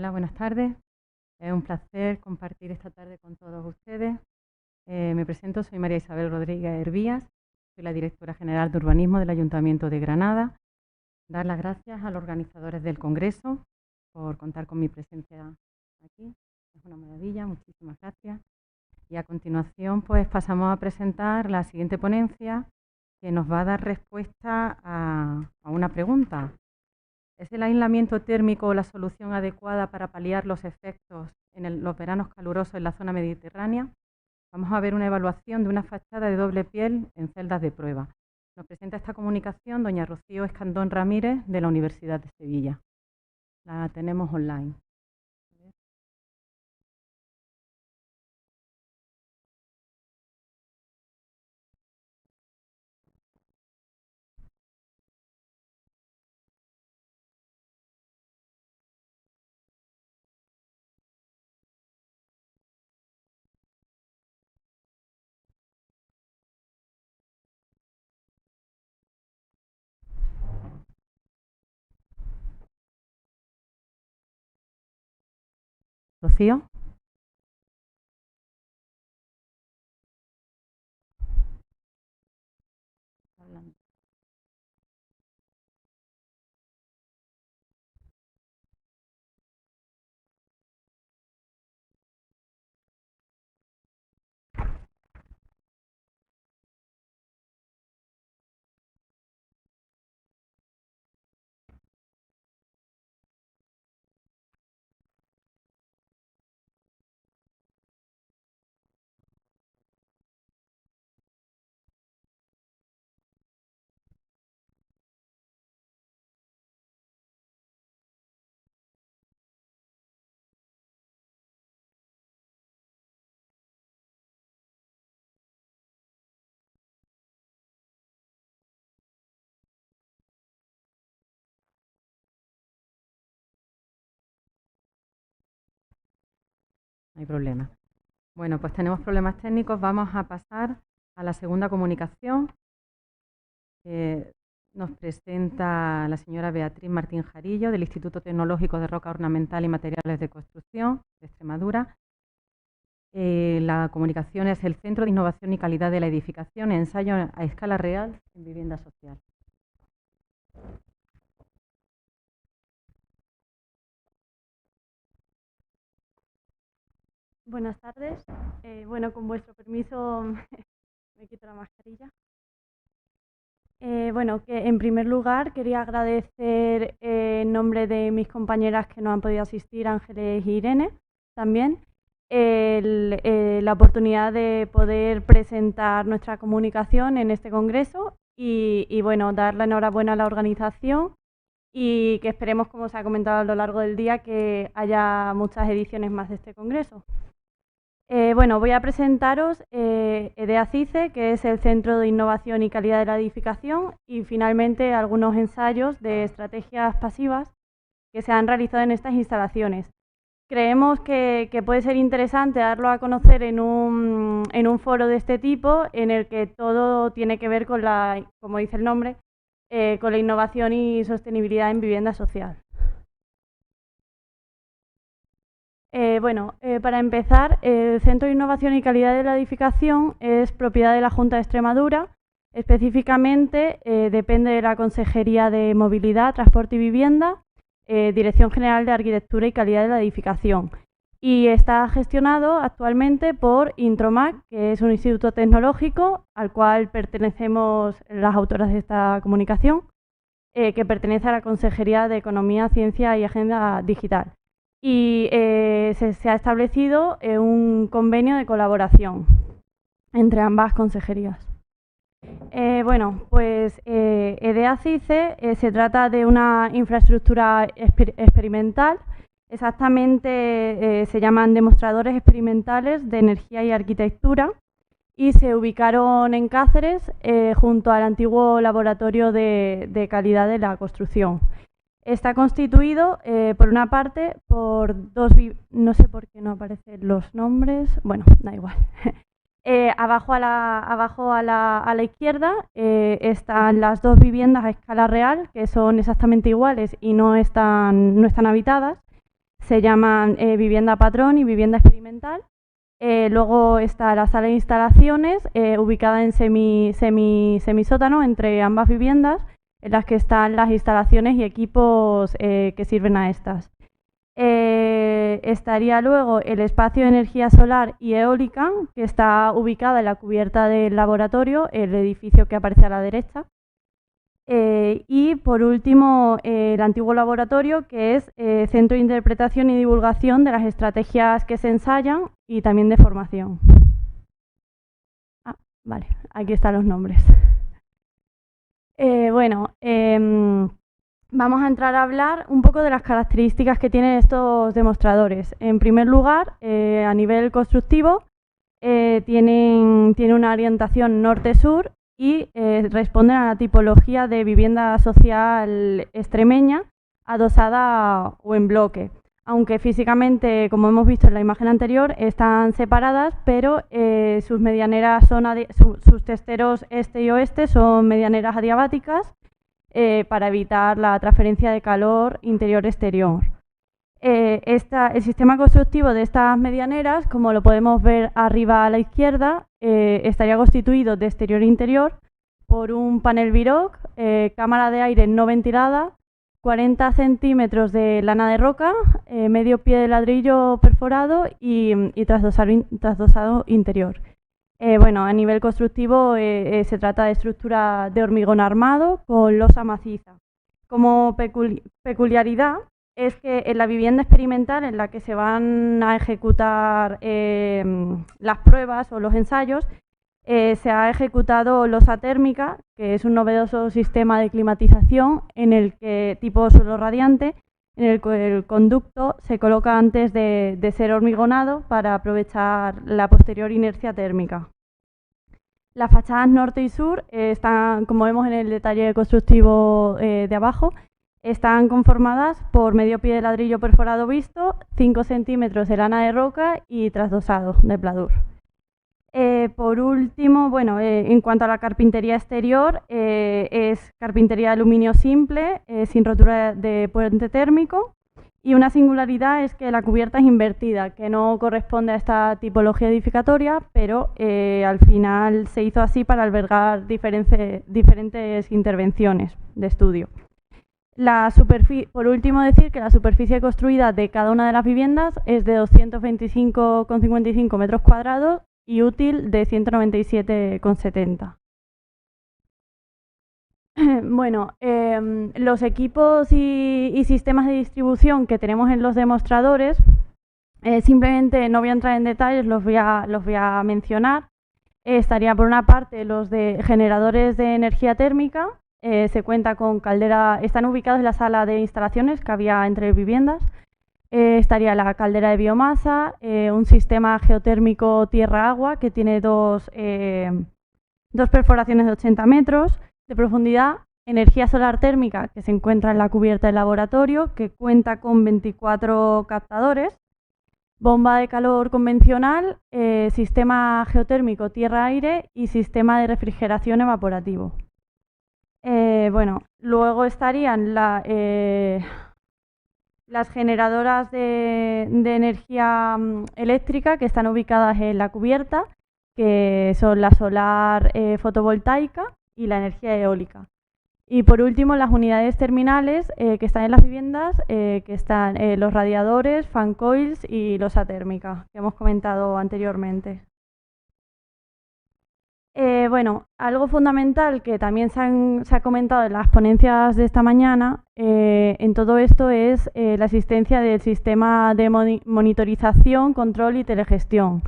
Hola, buenas tardes. Es un placer compartir esta tarde con todos ustedes. Me presento, soy María Isabel Rodríguez Hervías, soy la directora general de Urbanismo del Ayuntamiento de Granada. Dar las gracias a los organizadores del Congreso por contar con mi presencia aquí. Es una maravilla, muchísimas gracias. Y a continuación, pues pasamos a presentar la siguiente ponencia que nos va a dar respuesta a una pregunta. ¿Es el aislamiento térmico la solución adecuada para paliar los efectos en los veranos calurosos en la zona mediterránea? Vamos a ver una evaluación de una fachada de doble piel en celdas de prueba. Nos presenta esta comunicación doña Rocío Escandón Ramírez, de la Universidad de Sevilla. La tenemos online. Rocío. No hay problema. Bueno, pues tenemos problemas técnicos. Vamos a pasar a la segunda comunicación. Nos presenta la señora Beatriz Martín Jarillo, del Instituto Tecnológico de Roca Ornamental y Materiales de Construcción de Extremadura. La comunicación es el Centro de Innovación y Calidad de la Edificación, ensayo a escala real en vivienda social. Buenas tardes. Bueno, con vuestro permiso me quito la mascarilla. Bueno, que en primer lugar quería agradecer en nombre de mis compañeras que no han podido asistir, Ángeles y Irene, también, la oportunidad de poder presentar nuestra comunicación en este congreso y bueno, dar la enhorabuena a la organización y que esperemos, como se ha comentado a lo largo del día, que haya muchas ediciones más de este congreso. Bueno, voy a presentaros EDEA-CICE, que es el Centro de Innovación y Calidad de la Edificación, y finalmente algunos ensayos de estrategias pasivas que se han realizado en estas instalaciones. Creemos que puede ser interesante darlo a conocer en un foro de este tipo, en el que todo tiene que ver con como dice el nombre, con la innovación y sostenibilidad en vivienda social. Para empezar, el Centro de Innovación y Calidad de la Edificación es propiedad de la Junta de Extremadura. Específicamente depende de la Consejería de Movilidad, Transporte y Vivienda, Dirección General de Arquitectura y Calidad de la Edificación. Y está gestionado actualmente por Intromac, que es un instituto tecnológico al cual pertenecemos las autoras de esta comunicación, que pertenece a la Consejería de Economía, Ciencia y Agenda Digital. Y se ha establecido un convenio de colaboración entre ambas consejerías. EDEA-CICE se trata de una infraestructura experimental. Exactamente se llaman demostradores experimentales de energía y arquitectura y se ubicaron en Cáceres junto al antiguo laboratorio de calidad de la construcción. Está constituido, por una parte, por dos... No sé por qué no aparecen los nombres. Bueno, da igual. Abajo a la izquierda están las dos viviendas a escala real, que son exactamente iguales y no están habitadas. se llaman vivienda patrón y vivienda experimental. Luego está la sala de instalaciones, ubicada en semisótano entre ambas viviendas, en las que están las instalaciones y equipos que sirven a estas. Estaría luego el espacio de energía solar y eólica, que está ubicada en la cubierta del laboratorio, el edificio que aparece a la derecha. Y por último, el antiguo laboratorio, que es centro de interpretación y divulgación de las estrategias que se ensayan y también de formación. Vale, aquí están los nombres. Vamos a entrar a hablar un poco de las características que tienen estos demostradores. En primer lugar, a nivel constructivo, tienen una orientación norte-sur y responden a la tipología de vivienda social extremeña, adosada o en bloque. Aunque físicamente, como hemos visto en la imagen anterior, están separadas, pero sus medianeras sus testeros este y oeste son medianeras adiabáticas para evitar la transferencia de calor interior-exterior. El sistema constructivo de estas medianeras, como lo podemos ver arriba a la izquierda, estaría constituido de exterior e interior por un panel Viroc, cámara de aire no ventilada, 40 centímetros de lana de roca, medio pie de ladrillo perforado y trasdosado interior. A nivel constructivo se trata de estructura de hormigón armado con losa maciza. Como peculiaridad es que en la vivienda experimental en la que se van a ejecutar las pruebas o los ensayos, se ha ejecutado losa térmica, que es un novedoso sistema de climatización en el que, tipo suelo radiante, en el que el conducto se coloca antes de ser hormigonado para aprovechar la posterior inercia térmica. Las fachadas norte y sur están, como vemos en el detalle constructivo de abajo, están conformadas por medio pie de ladrillo perforado visto, 5 centímetros de lana de roca y trasdosado de pladur. Por último, en cuanto a la carpintería exterior, es carpintería de aluminio simple, sin rotura de puente térmico, y una singularidad es que la cubierta es invertida, que no corresponde a esta tipología edificatoria, pero al final se hizo así para albergar diferentes intervenciones de estudio. Por último, decir que la superficie construida de cada una de las viviendas es de 225,55 metros cuadrados y útil de 197,70. Los equipos y sistemas de distribución que tenemos en los demostradores, simplemente no voy a entrar en detalles, los voy a mencionar. Estaría por una parte los de generadores de energía térmica, se cuenta con caldera, están ubicados en la sala de instalaciones que había entre viviendas. Estaría la caldera de biomasa, un sistema geotérmico tierra-agua que tiene dos perforaciones de 80 metros de profundidad, energía solar térmica que se encuentra en la cubierta del laboratorio, que cuenta con 24 captadores, bomba de calor convencional, sistema geotérmico tierra-aire y sistema de refrigeración evaporativo. Luego estarían las generadoras de energía eléctrica que están ubicadas en la cubierta, que son la solar fotovoltaica y la energía eólica. Y por último, las unidades terminales que están en las viviendas, que están los radiadores, fan coils y losa térmica, que hemos comentado anteriormente. Algo fundamental que también se ha comentado en las ponencias de esta mañana en todo esto es la existencia del sistema de monitorización, control y telegestión.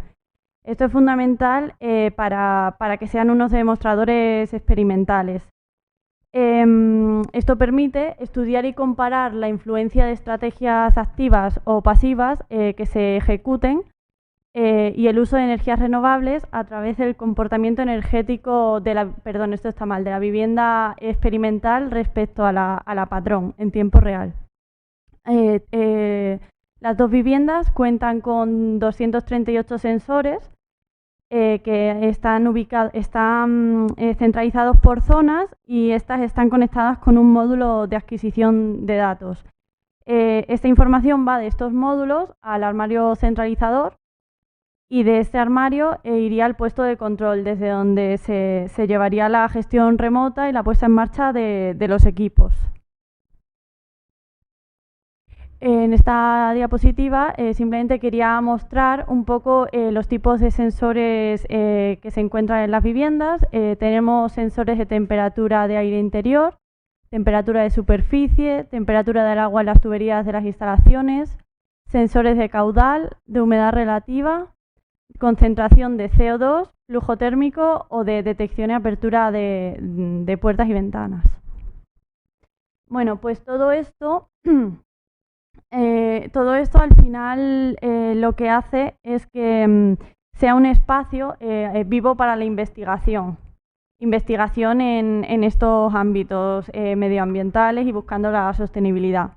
Esto es fundamental para que sean unos demostradores experimentales. Esto permite estudiar y comparar la influencia de estrategias activas o pasivas que se ejecuten y el uso de energías renovables a través del comportamiento energético de la vivienda experimental respecto a la patrón en tiempo real. Las dos viviendas cuentan con 238 sensores que están centralizados por zonas y estas están conectadas con un módulo de adquisición de datos. Esta información va de estos módulos al armario centralizador y de este armario iría al puesto de control, desde donde se llevaría la gestión remota y la puesta en marcha de los equipos. En esta diapositiva simplemente quería mostrar un poco los tipos de sensores que se encuentran en las viviendas. Tenemos sensores de temperatura de aire interior, temperatura de superficie, temperatura del agua en las tuberías de las instalaciones, sensores de caudal, de humedad relativa, concentración de CO2, flujo térmico o de detección y apertura de puertas y ventanas. Bueno, pues todo esto al final lo que hace es que sea un espacio vivo para la investigación en estos ámbitos medioambientales y buscando la sostenibilidad.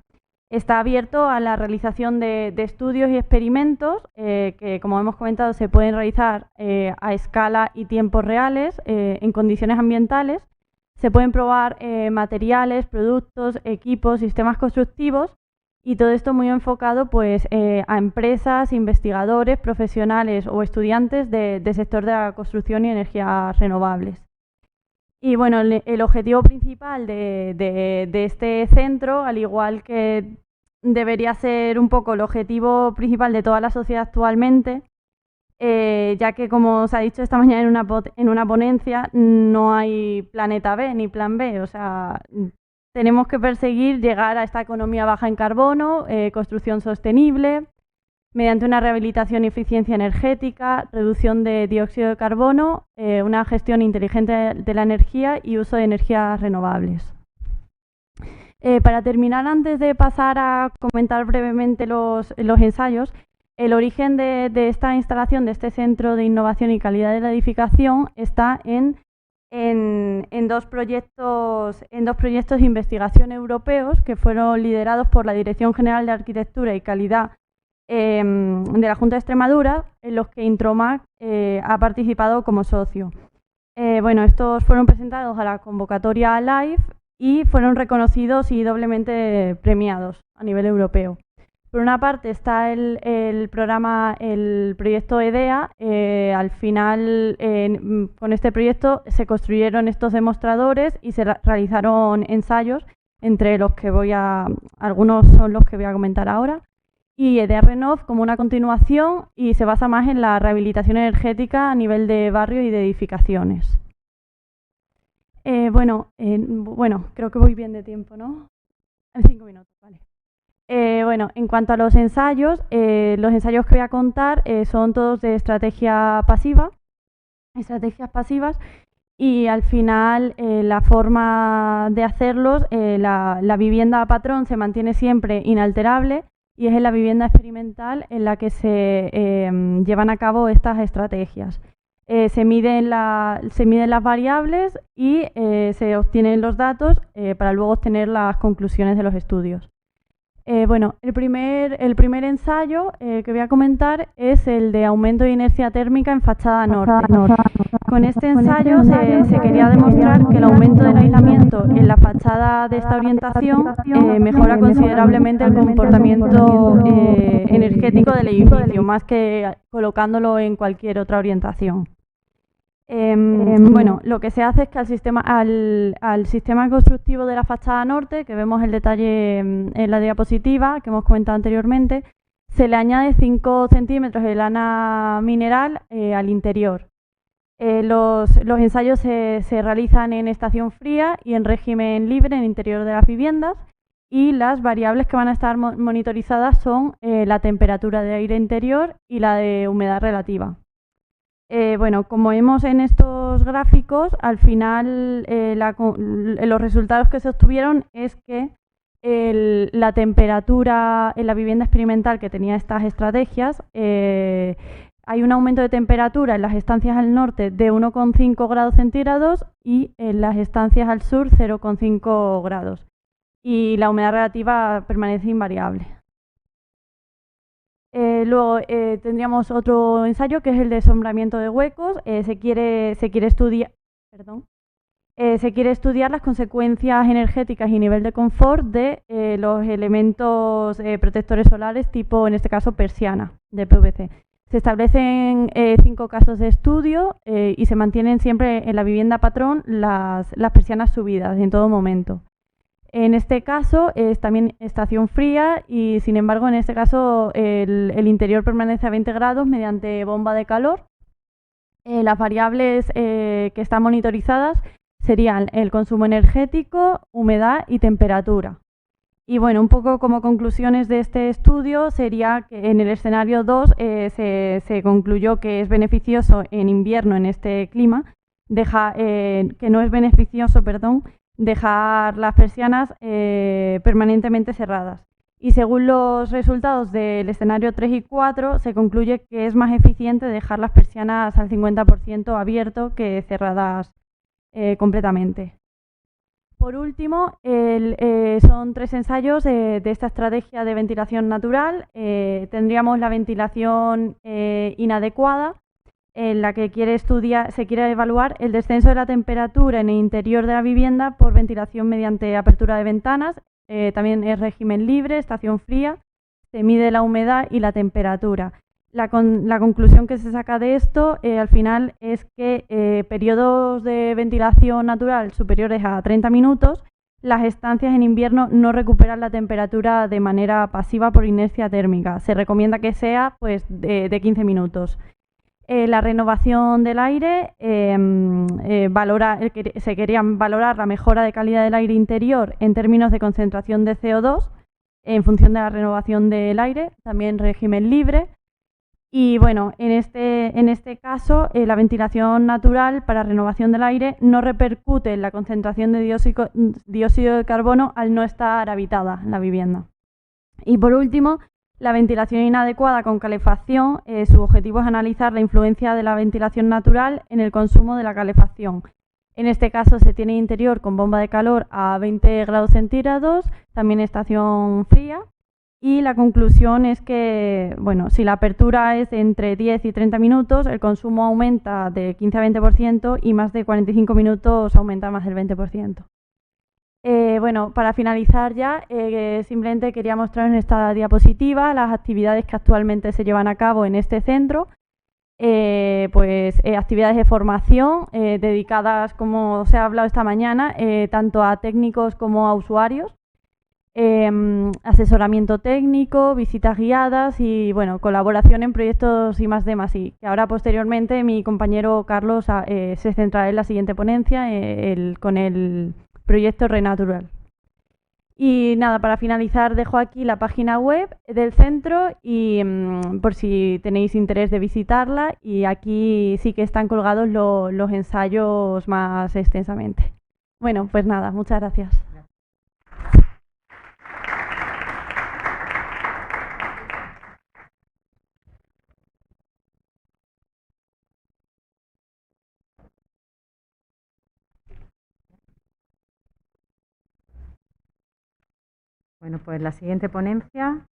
Está abierto a la realización de estudios y experimentos que, como hemos comentado, se pueden realizar a escala y tiempos reales en condiciones ambientales. Se pueden probar materiales, productos, equipos, sistemas constructivos, y todo esto muy enfocado pues, a empresas, investigadores, profesionales o estudiantes del sector de la construcción y energías renovables. Y bueno, el objetivo principal de este centro, al igual que debería ser un poco el objetivo principal de toda la sociedad actualmente, ya que, como os ha dicho esta mañana en una ponencia, no hay planeta B ni plan B. O sea, tenemos que perseguir llegar a esta economía baja en carbono, construcción sostenible, mediante una rehabilitación y eficiencia energética, reducción de dióxido de carbono, una gestión inteligente de la energía y uso de energías renovables. Para terminar, antes de pasar a comentar brevemente los ensayos, el origen de esta instalación, de este Centro de Innovación y Calidad de la Edificación, está en dos proyectos de investigación europeos que fueron liderados por la Dirección General de Arquitectura y Calidad de la Junta de Extremadura, en los que Intromac ha participado como socio. Bueno, estos fueron presentados a la convocatoria LIFE y fueron reconocidos y doblemente premiados a nivel europeo. Por una parte está el proyecto EDEA. Al final, con este proyecto se construyeron estos demostradores y se realizaron ensayos, entre los que algunos son los que voy a comentar ahora. Y EDEA Renov como una continuación, y se basa más en la rehabilitación energética a nivel de barrios y de edificaciones. Bueno, creo que voy bien de tiempo, ¿no? En 5 minutos, vale. Bueno, en cuanto a los ensayos que voy a contar son todos de estrategias pasivas, y al final la forma de hacerlos, la vivienda patrón se mantiene siempre inalterable, y es en la vivienda experimental en la que se llevan a cabo estas estrategias. Se miden las variables y se obtienen los datos para luego obtener las conclusiones de los estudios. Bueno, el primer ensayo que voy a comentar es el de aumento de inercia térmica en fachada norte. Con este ensayo se quería demostrar que el aumento del aislamiento en la fachada de esta orientación mejora considerablemente el comportamiento energético del edificio, más que colocándolo en cualquier otra orientación. Bueno, lo que se hace es que al sistema constructivo de la fachada norte, que vemos el detalle en la diapositiva que hemos comentado anteriormente, se le añade 5 centímetros de lana mineral al interior. Los ensayos se realizan en estación fría y en régimen libre en el interior de las viviendas, y las variables que van a estar monitorizadas son la temperatura de aire interior y la de humedad relativa. Bueno, como vemos en estos gráficos, al final los resultados que se obtuvieron es que la temperatura en la vivienda experimental que tenía estas estrategias, hay un aumento de temperatura en las estancias al norte de 1,5 grados centígrados y en las estancias al sur 0,5 grados. Y la humedad relativa permanece invariable. Luego tendríamos otro ensayo que es el de sombramiento de huecos. Se quiere estudiar Se quiere estudiar las consecuencias energéticas y nivel de confort de los elementos protectores solares tipo, en este caso, persiana de PVC. Se establecen 5 casos de estudio y se mantienen siempre en la vivienda patrón las persianas subidas en todo momento. En este caso es también estación fría y, sin embargo, en este caso el interior permanece a 20 grados mediante bomba de calor. Las variables que están monitorizadas serían el consumo energético, humedad y temperatura. Y bueno, un poco como conclusiones de este estudio sería que en el escenario 2 se concluyó que es beneficioso en invierno en este clima, que no es beneficioso, dejar las persianas permanentemente cerradas. Y según los resultados del escenario 3 y 4, se concluye que es más eficiente dejar las persianas al 50% abierto que cerradas completamente. Por último, son 3 ensayos de esta estrategia de ventilación natural. Tendríamos la ventilación inadecuada, en la que se quiere evaluar el descenso de la temperatura en el interior de la vivienda por ventilación mediante apertura de ventanas. También es régimen libre, estación fría, se mide la humedad y la temperatura. La conclusión que se saca de esto al final es que periodos de ventilación natural superiores a 30 minutos, las estancias en invierno no recuperan la temperatura de manera pasiva por inercia térmica. Se recomienda que sea pues, de 15 minutos. La renovación del aire, se querían valorar la mejora de calidad del aire interior en términos de concentración de CO2 en función de la renovación del aire, también régimen libre. Y bueno, en este caso, la ventilación natural para renovación del aire no repercute en la concentración de dióxido de carbono al no estar habitada la vivienda. Y por último, la ventilación inadecuada con calefacción, su objetivo es analizar la influencia de la ventilación natural en el consumo de la calefacción. En este caso se tiene interior con bomba de calor a 20 grados centígrados, también estación fría. Y la conclusión es que, bueno, si la apertura es de entre 10 y 30 minutos, el consumo aumenta de 15 a 20% y más de 45 minutos aumenta más del 20%. Bueno, para finalizar ya, simplemente quería mostrar en esta diapositiva las actividades que actualmente se llevan a cabo en este centro. Actividades de formación dedicadas, como se ha hablado esta mañana, tanto a técnicos como a usuarios. Asesoramiento técnico, visitas guiadas y bueno, colaboración en proyectos I+D+I, que ahora posteriormente mi compañero Carlos se centrará en la siguiente ponencia con el proyecto Renatural. Y nada, para finalizar dejo aquí la página web del centro y por si tenéis interés de visitarla, y aquí sí que están colgados los ensayos más extensamente. Bueno, pues nada, muchas gracias. Bueno, pues la siguiente ponencia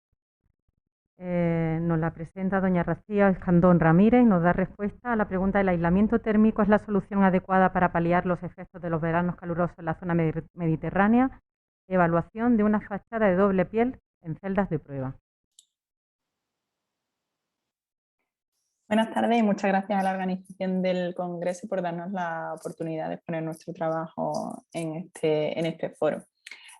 nos la presenta doña Rocío Escandón Ramírez y nos da respuesta a la pregunta: ¿el aislamiento térmico es la solución adecuada para paliar los efectos de los veranos calurosos en la zona mediterránea? Evaluación de una fachada de doble piel en celdas de prueba. Buenas tardes y muchas gracias a la organización del Congreso por darnos la oportunidad de exponer nuestro trabajo en este foro.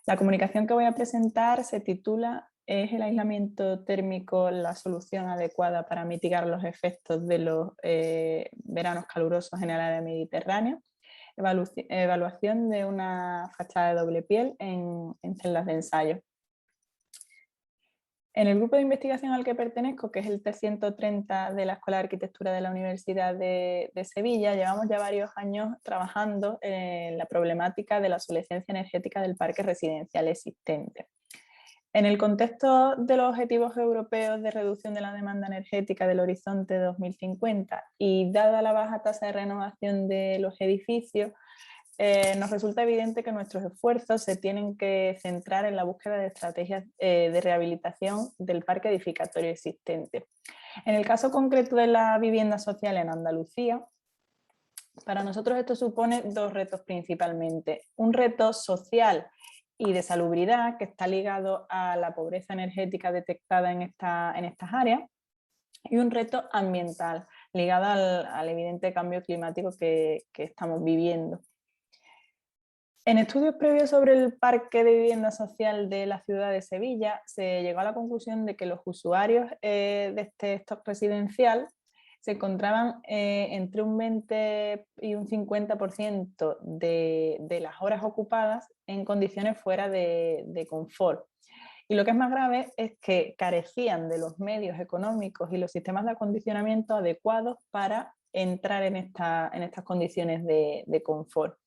La comunicación que voy a presentar se titula ¿Es el aislamiento térmico la solución adecuada para mitigar los efectos de los veranos calurosos en el área mediterránea? Evaluación de una fachada de doble piel en celdas de ensayo. En el grupo de investigación al que pertenezco, que es el T130 de la Escuela de Arquitectura de la Universidad de Sevilla, llevamos ya varios años trabajando en la problemática de la obsolescencia energética del parque residencial existente. En el contexto de los objetivos europeos de reducción de la demanda energética del horizonte 2050 y dada la baja tasa de renovación de los edificios, nos resulta evidente que nuestros esfuerzos se tienen que centrar en la búsqueda de estrategias de rehabilitación del parque edificatorio existente. En el caso concreto de la vivienda social en Andalucía, Para nosotros esto supone dos retos principalmente. Un reto social y de salubridad que está ligado a la pobreza energética detectada en estas áreas, y un reto ambiental ligado al evidente cambio climático que estamos viviendo. En estudios previos sobre el parque de vivienda social de la ciudad de Sevilla se llegó a la conclusión de que los usuarios de este stock residencial se encontraban entre un 20 y un 50% de las horas ocupadas en condiciones fuera de confort. Y lo que es más grave es que carecían de los medios económicos y los sistemas de acondicionamiento adecuados para entrar en estas condiciones de confort.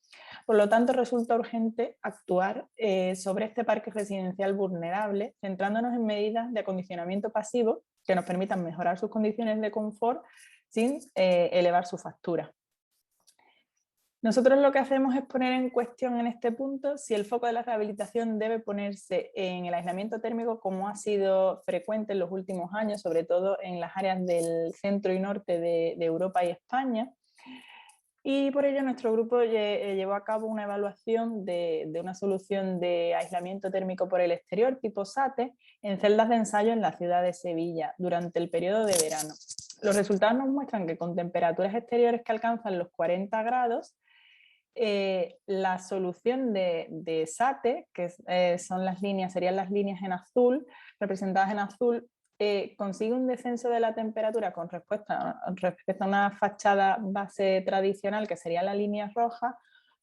Por lo tanto, resulta urgente actuar sobre este parque residencial vulnerable, centrándonos en medidas de acondicionamiento pasivo que nos permitan mejorar sus condiciones de confort sin elevar su factura. Nosotros lo que hacemos es poner en cuestión en este punto si el foco de la rehabilitación debe ponerse en el aislamiento térmico, como ha sido frecuente en los últimos años, sobre todo en las áreas del centro y norte de Europa y España. Y por ello nuestro grupo llevó a cabo una evaluación de una solución de aislamiento térmico por el exterior tipo SATE en celdas de ensayo en la ciudad de Sevilla durante el periodo de verano. Los resultados nos muestran que con temperaturas exteriores que alcanzan los 40 grados, la solución de SATE, que serían las líneas en azul, representadas en azul, consigue un descenso de la temperatura con respecto a una fachada base tradicional, que sería la línea roja,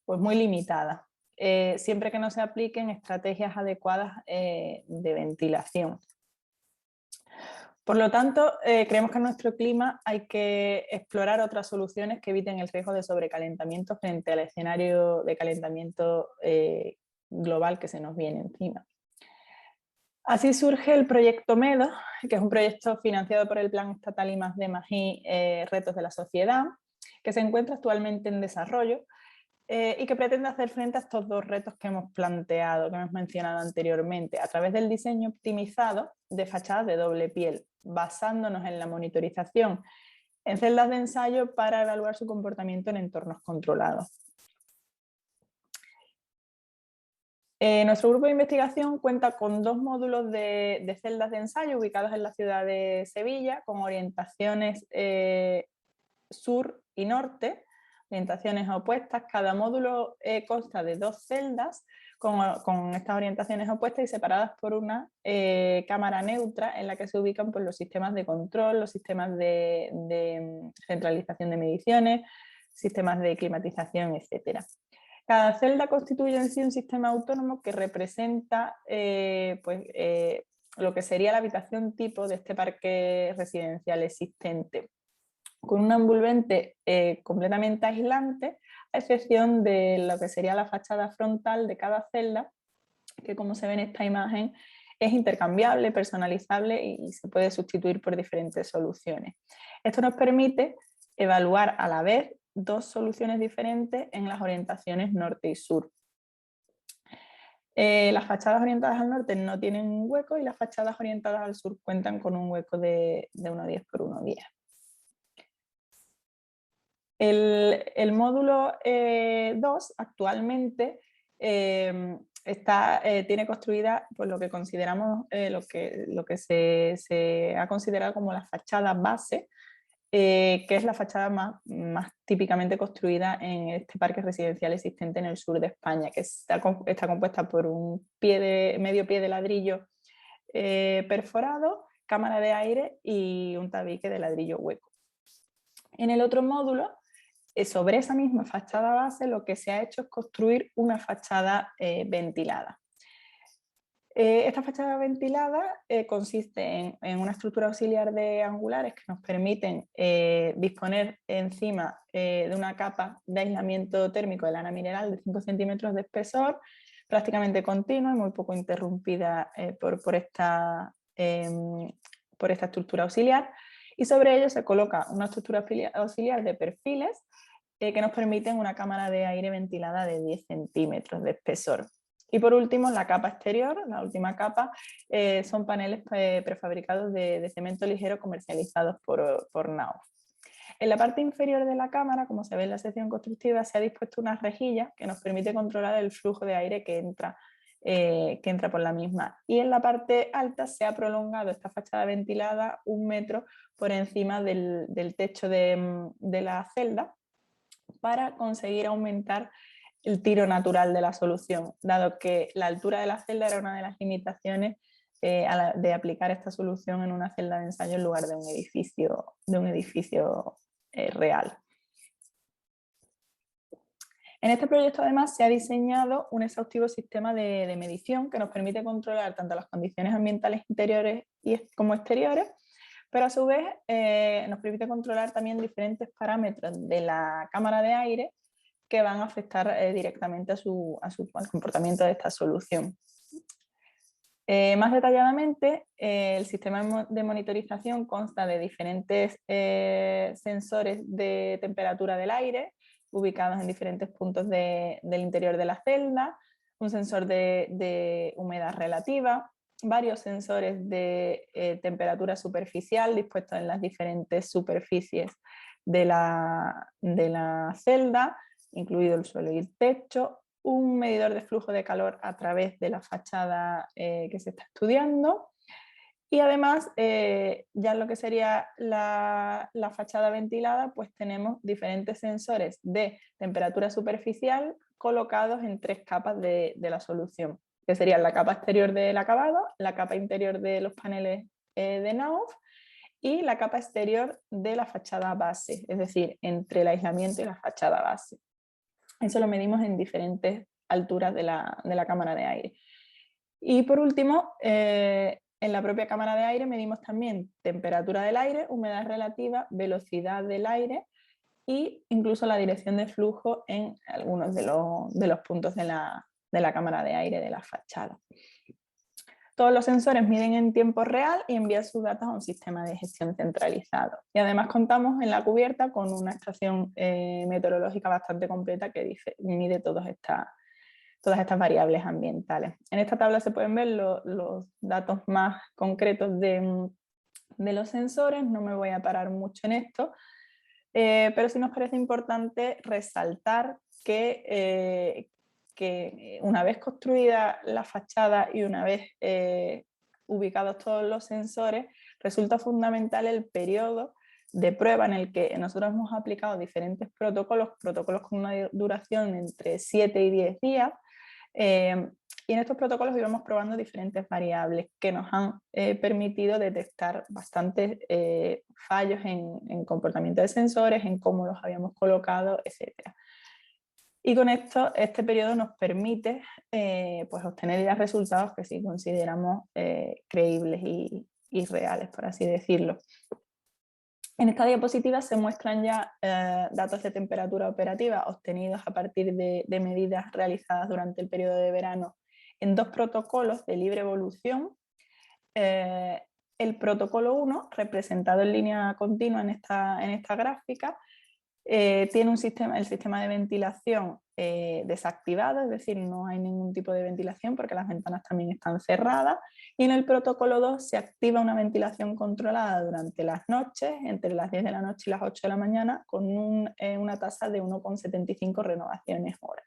pues muy limitada, siempre que no se apliquen estrategias adecuadas de ventilación. Por lo tanto, creemos que en nuestro clima hay que explorar otras soluciones que eviten el riesgo de sobrecalentamiento frente al escenario de calentamiento global que se nos viene encima. Así surge el proyecto MEDO, que es un proyecto financiado por el Plan Estatal I+D+I Retos de la Sociedad, que se encuentra actualmente en desarrollo y que pretende hacer frente a estos dos retos que hemos planteado, que hemos mencionado anteriormente, a través del diseño optimizado de fachadas de doble piel, basándonos en la monitorización en celdas de ensayo para evaluar su comportamiento en entornos controlados. Nuestro grupo de investigación cuenta con dos módulos de celdas de ensayo ubicados en la ciudad de Sevilla, con orientaciones sur y norte, orientaciones opuestas. Cada módulo consta de dos celdas con estas orientaciones opuestas y separadas por una cámara neutra en la que se ubican pues, los sistemas de control, los sistemas de centralización de mediciones, sistemas de climatización, etc. Cada celda constituye en sí un sistema autónomo que representa lo que sería la habitación tipo de este parque residencial existente, con un envolvente completamente aislante, a excepción de lo que sería la fachada frontal de cada celda, que como se ve en esta imagen es intercambiable, personalizable y se puede sustituir por diferentes soluciones. Esto nos permite evaluar a la vez dos soluciones diferentes en las orientaciones norte y sur. Las fachadas orientadas al norte no tienen un hueco y las fachadas orientadas al sur cuentan con un hueco de 1,10 por 1,10. El módulo 2 actualmente tiene construida pues, lo que consideramos, lo que se ha considerado como la fachada base, que es la fachada más típicamente construida en este parque residencial existente en el sur de España, que está compuesta por un medio pie de ladrillo perforado, cámara de aire y un tabique de ladrillo hueco. En el otro módulo, sobre esa misma fachada base, lo que se ha hecho es construir una fachada ventilada. Esta fachada ventilada consiste en una estructura auxiliar de angulares que nos permiten disponer encima de una capa de aislamiento térmico de lana mineral de 5 centímetros de espesor, prácticamente continua y muy poco interrumpida por esta estructura auxiliar, y sobre ello se coloca una estructura auxiliar de perfiles que nos permiten una cámara de aire ventilada de 10 centímetros de espesor. Y por último, la capa exterior, la última capa, son paneles prefabricados de cemento ligero comercializados por Knauf. En la parte inferior de la cámara, como se ve en la sección constructiva, se ha dispuesto una rejilla que nos permite controlar el flujo de aire que entra por la misma. Y en la parte alta se ha prolongado esta fachada ventilada 1 metro por encima del techo de la celda para conseguir aumentar el tiro natural de la solución, dado que la altura de la celda era una de las limitaciones de aplicar esta solución en una celda de ensayo en lugar de un edificio real. En este proyecto además se ha diseñado un exhaustivo sistema de medición que nos permite controlar tanto las condiciones ambientales interiores como exteriores, pero a su vez nos permite controlar también diferentes parámetros de la cámara de aire que van a afectar directamente al comportamiento de esta solución. Más detalladamente, el sistema de monitorización consta de diferentes sensores de temperatura del aire ubicados en diferentes puntos del interior de la celda, un sensor de humedad relativa, varios sensores de temperatura superficial dispuestos en las diferentes superficies de la celda, incluido el suelo y el techo, un medidor de flujo de calor a través de la fachada que se está estudiando, y además ya en lo que sería la fachada ventilada, pues tenemos diferentes sensores de temperatura superficial colocados en 3 capas de la solución, que serían la capa exterior del acabado, la capa interior de los paneles de Knauf y la capa exterior de la fachada base, es decir, entre el aislamiento y la fachada base. Eso lo medimos en diferentes alturas de la cámara de aire. Y por último, en la propia cámara de aire medimos también temperatura del aire, humedad relativa, velocidad del aire e incluso la dirección de flujo en algunos de los puntos de la cámara de aire de la fachada. Todos los sensores miden en tiempo real y envían sus datos a un sistema de gestión centralizado. Y además contamos en la cubierta con una estación meteorológica bastante completa que mide todas estas variables ambientales. En esta tabla se pueden ver los datos más concretos de los sensores, no me voy a parar mucho en esto, pero sí nos parece importante resaltar que una vez construida la fachada y una vez ubicados todos los sensores, resulta fundamental el periodo de prueba en el que nosotros hemos aplicado diferentes protocolos con una duración entre 7 y 10 días, y en estos protocolos íbamos probando diferentes variables que nos han permitido detectar bastantes fallos en comportamiento de sensores, en cómo los habíamos colocado, etc. Y con esto, este periodo nos permite pues obtener ya resultados que sí consideramos creíbles y reales, por así decirlo. En esta diapositiva se muestran ya datos de temperatura operativa obtenidos a partir de medidas realizadas durante el periodo de verano en 2 protocolos de libre evolución. El protocolo 1, representado en línea continua en esta gráfica, tiene el sistema de ventilación desactivado, es decir, no hay ningún tipo de ventilación porque las ventanas también están cerradas, y en el protocolo 2 se activa una ventilación controlada durante las noches, entre las 10 de la noche y las 8 de la mañana, con una tasa de 1,75 renovaciones hora.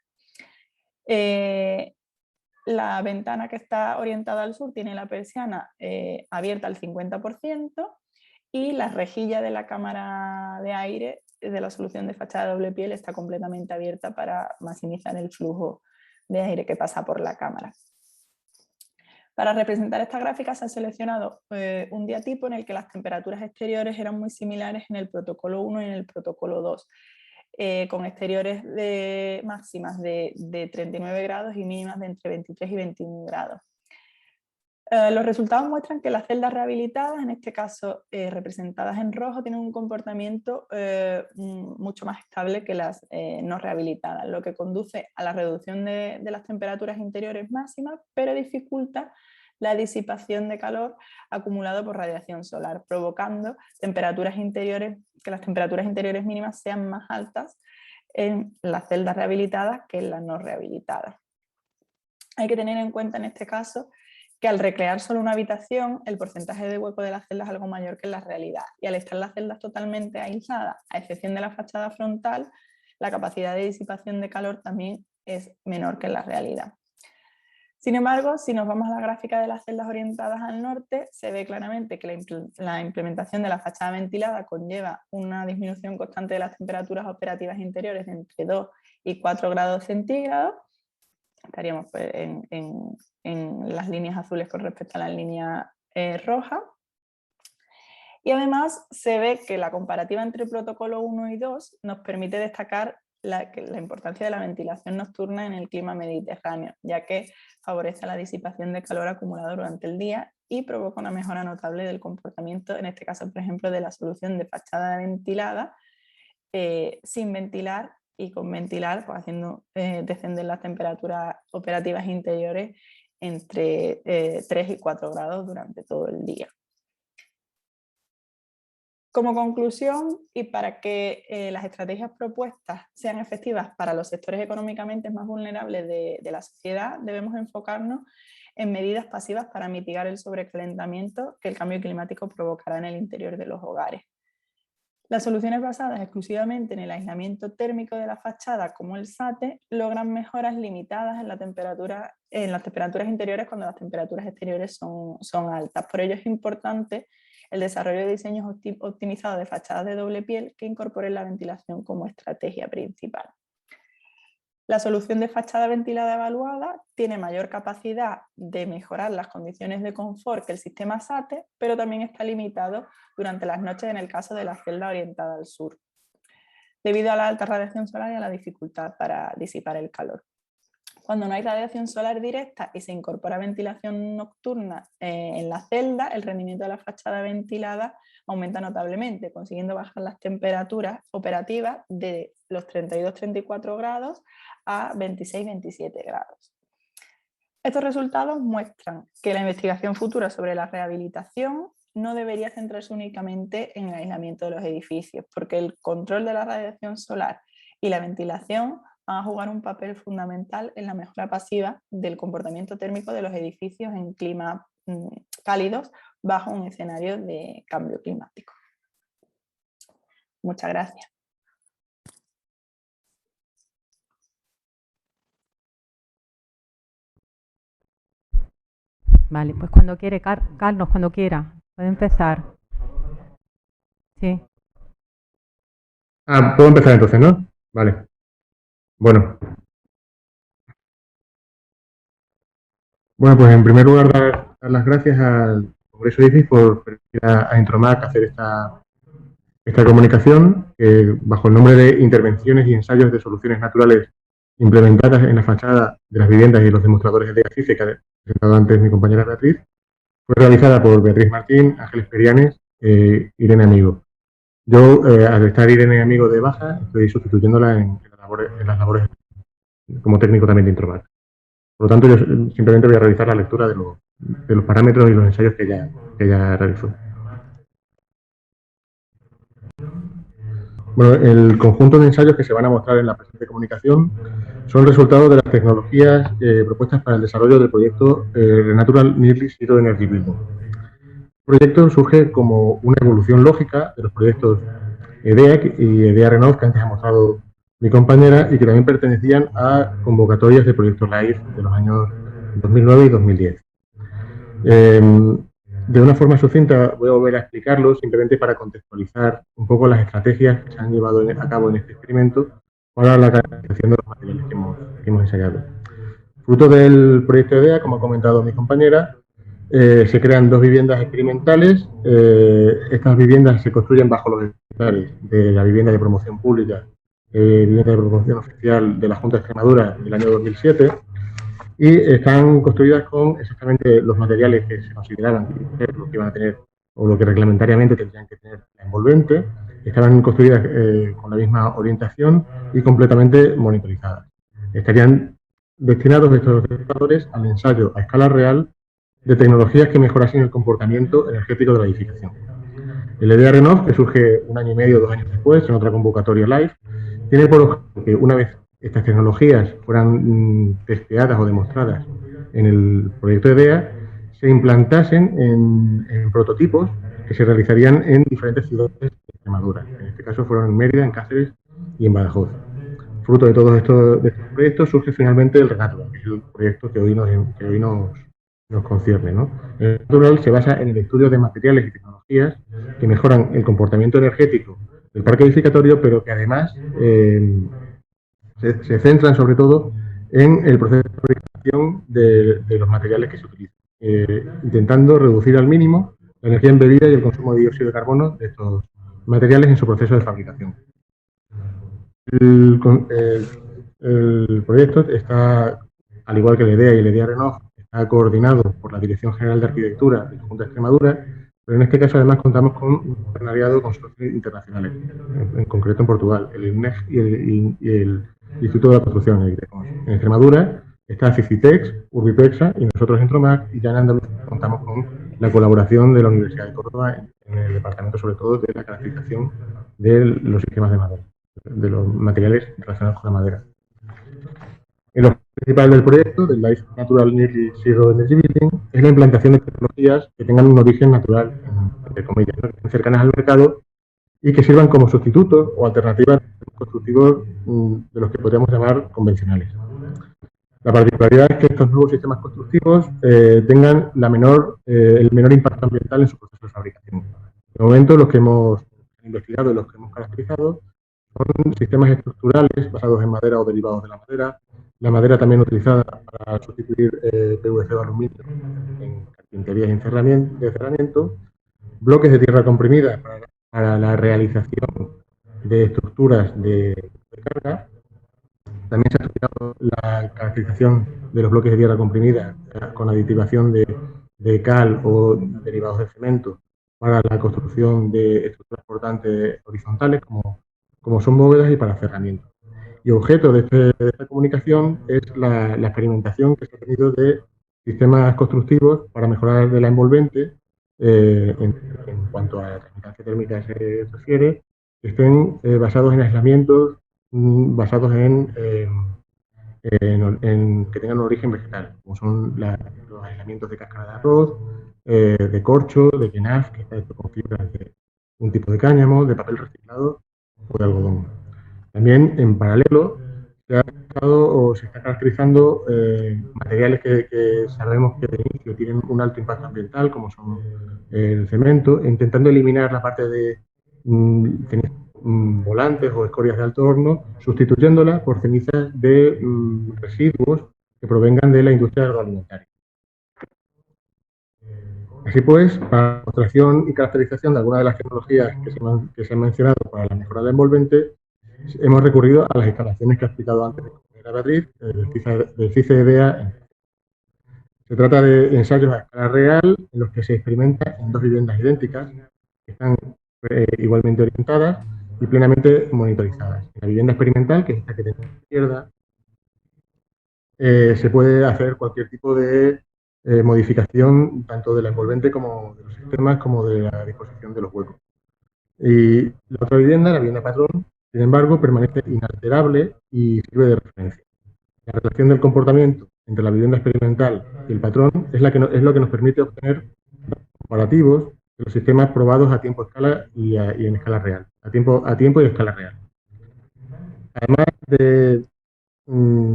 La ventana que está orientada al sur tiene la persiana abierta al 50%, y la rejilla de la cámara de aire de la solución de fachada de doble piel está completamente abierta para maximizar el flujo de aire que pasa por la cámara. Para representar esta gráfica se ha seleccionado un diatipo en el que las temperaturas exteriores eran muy similares en el protocolo 1 y en el protocolo 2, con exteriores máximas de 39 grados y mínimas de entre 23 y 21 grados. Los resultados muestran que las celdas rehabilitadas, en este caso representadas en rojo, tienen un comportamiento mucho más estable que las no rehabilitadas, lo que conduce a la reducción de las temperaturas interiores máximas, pero dificulta la disipación de calor acumulado por radiación solar, provocando que las temperaturas interiores mínimas sean más altas en las celdas rehabilitadas que en las no rehabilitadas. Hay que tener en cuenta en este caso que al recrear solo una habitación, el porcentaje de hueco de la celda es algo mayor que en la realidad. Y al estar las celdas totalmente aisladas, a excepción de la fachada frontal, la capacidad de disipación de calor también es menor que en la realidad. Sin embargo, si nos vamos a la gráfica de las celdas orientadas al norte, se ve claramente que la implementación de la fachada ventilada conlleva una disminución constante de las temperaturas operativas interiores de entre 2 y 4 grados centígrados. Estaríamos pues, en las líneas azules con respecto a la línea roja. Y además se ve que la comparativa entre protocolo 1 y 2 nos permite destacar la importancia de la ventilación nocturna en el clima mediterráneo, ya que favorece la disipación de calor acumulado durante el día y provoca una mejora notable del comportamiento, en este caso, por ejemplo, de la solución de fachada ventilada, sin ventilar y con ventilar, pues haciendo descender las temperaturas operativas interiores entre 3 y 4 grados durante todo el día. Como conclusión, y para que las estrategias propuestas sean efectivas para los sectores económicamente más vulnerables de la sociedad, debemos enfocarnos en medidas pasivas para mitigar el sobrecalentamiento que el cambio climático provocará en el interior de los hogares. Las soluciones basadas exclusivamente en el aislamiento térmico de la fachada, como el SATE, logran mejoras limitadas en las temperaturas interiores cuando las temperaturas exteriores son altas. Por ello es importante el desarrollo de diseños optimizados de fachadas de doble piel que incorporen la ventilación como estrategia principal. La solución de fachada ventilada evaluada tiene mayor capacidad de mejorar las condiciones de confort que el sistema SATE, pero también está limitado durante las noches en el caso de la celda orientada al sur, debido a la alta radiación solar y a la dificultad para disipar el calor. Cuando no hay radiación solar directa y se incorpora ventilación nocturna en la celda, el rendimiento de la fachada ventilada aumenta notablemente, consiguiendo bajar las temperaturas operativas de los 32-34 grados a 26-27 grados. Estos resultados muestran que la investigación futura sobre la rehabilitación no debería centrarse únicamente en el aislamiento de los edificios, porque el control de la radiación solar y la ventilación van a jugar un papel fundamental en la mejora pasiva del comportamiento térmico de los edificios en climas cálidos bajo un escenario de cambio climático. Muchas gracias. Vale, pues cuando quiere, Carlos, cuando quiera, puede empezar. Sí. Puedo empezar entonces, ¿no? Vale. Bueno, pues en primer lugar dar las gracias al Congreso ICIS por permitir a Intromac hacer esta comunicación bajo el nombre de Intervenciones y Ensayos de Soluciones Naturales implementadas en la fachada de las viviendas y los demostradores de EACIFE, que ha presentado antes mi compañera Beatriz. Fue realizada por Beatriz Martín, Ángeles Perianes e Irene Amigo. Yo, al estar Irene Amigo de baja, estoy sustituyéndola en las labores como técnico también de Intromac. Por lo tanto, yo simplemente voy a realizar la lectura de los parámetros y los ensayos que ella realizó. Bueno, el conjunto de ensayos que se van a mostrar en la presente comunicación son resultados de las tecnologías propuestas para el desarrollo del proyecto Renatural Nearly Zero Energy Building. El proyecto surge como una evolución lógica de los proyectos EDEA y EDEA Renov que antes ha mostrado mi compañera y que también pertenecían a convocatorias de proyectos LIFE de los años 2009 y 2010. De una forma sucinta voy a volver a explicarlo simplemente para contextualizar un poco las estrategias que se han llevado a cabo en este experimento para la caracterización de los materiales que hemos ensayado. Fruto del proyecto EDEA, como ha comentado mi compañera, se crean dos viviendas experimentales. Estas viviendas se construyen bajo los estándares de la vivienda de promoción pública, vivienda de promoción oficial de la Junta de Extremadura del año 2007, y están construidas con exactamente los materiales que se consideraban que iban a tener, o lo que reglamentariamente tendrían que tener la envolvente. Estaban construidas con la misma orientación y completamente monitorizadas. Estarían destinados estos indicadores al ensayo a escala real de tecnologías que mejorasen el comportamiento energético de la edificación. El EDEA Renov, que surge 1 año y medio, 2 años después, en otra convocatoria LIFE, tiene por objetivo que una vez estas tecnologías fueran testeadas o demostradas en el proyecto EDEA, se implantasen en prototipos que se realizarían en diferentes ciudades de Extremadura. En este caso fueron en Mérida, en Cáceres y en Badajoz. Fruto de todos estos proyectos surge finalmente el ReNatural, que es el proyecto que hoy nos concierne, ¿no? El ReNatural se basa en el estudio de materiales y tecnologías que mejoran el comportamiento energético del parque edificatorio, pero que además se centran sobre todo en el proceso de fabricación de los materiales que se utilizan, intentando reducir al mínimo la energía embebida y el consumo de dióxido de carbono de estos materiales en su proceso de fabricación. El proyecto está, al igual que la idea y la idea Renov, está coordinado por la Dirección General de Arquitectura de la Junta de Extremadura, pero en este caso además contamos con un partenariado con socios internacionales, en concreto en Portugal, el INEG y el Instituto de la Construcción. En Extremadura está Cicitex, Urbipexa y nosotros en Tromac, y ya en Andalucía contamos con la colaboración de la Universidad de Córdoba en el departamento sobre todo de la caracterización de los sistemas de madera, de los materiales relacionados con la madera. El objetivo principal del proyecto, del Life Natural Nearly Zero Energy Building, es la implantación de tecnologías que tengan un origen natural, entre comillas, ¿no?, que estén cercanas al mercado y que sirvan como sustitutos o alternativas constructivos de los que podríamos llamar convencionales. La particularidad es que estos nuevos sistemas constructivos tengan el menor impacto ambiental en su proceso de fabricación. De momento, los que hemos investigado y los que hemos caracterizado son sistemas estructurales basados en madera o derivados de la madera también utilizada para sustituir PVC o aluminio en carpinterías y encerramiento, bloques de tierra comprimida para la realización de estructuras de carga. También se ha estudiado la caracterización de los bloques de tierra comprimida con aditivación de cal o derivados de cemento para la construcción de estructuras portantes horizontales como son bóvedas y para cerramiento. Y objeto de esta comunicación es la experimentación que se ha tenido de sistemas constructivos para mejorar de la envolvente en cuanto a la transmitancia térmica se refiere, que estén basados en aislamientos, basados en que tengan un origen vegetal, como son los aislamientos de cáscara de arroz, de corcho, de kenaf, que está hecho con fibras de un tipo de cáñamo, de papel reciclado o de algodón. También, en paralelo, se está caracterizando materiales que sabemos que de inicio tienen un alto impacto ambiental, como son el cemento, intentando eliminar la parte de volantes o escorias de alto horno, sustituyéndolas por cenizas de residuos que provengan de la industria agroalimentaria. Así pues, para la demostración y caracterización de algunas de las tecnologías que se han mencionado para la mejora del envolvente, hemos recurrido a las instalaciones que ha explicado antes mi compañera Beatriz, del CICE-EDEA. Se trata de ensayos a escala real en los que se experimenta en dos viviendas idénticas, que están igualmente orientadas y plenamente monitorizadas. En la vivienda experimental, que es esta que tenemos a la izquierda, se puede hacer cualquier tipo de modificación, tanto de la envolvente como de los sistemas, como de la disposición de los huecos. Y la otra vivienda, la vivienda patrón, sin embargo, permanece inalterable y sirve de referencia. La relación del comportamiento entre la vivienda experimental y el patrón es lo que nos permite obtener comparativos de los sistemas probados a tiempo, escala y en escala real. A tiempo y escala real. Además de,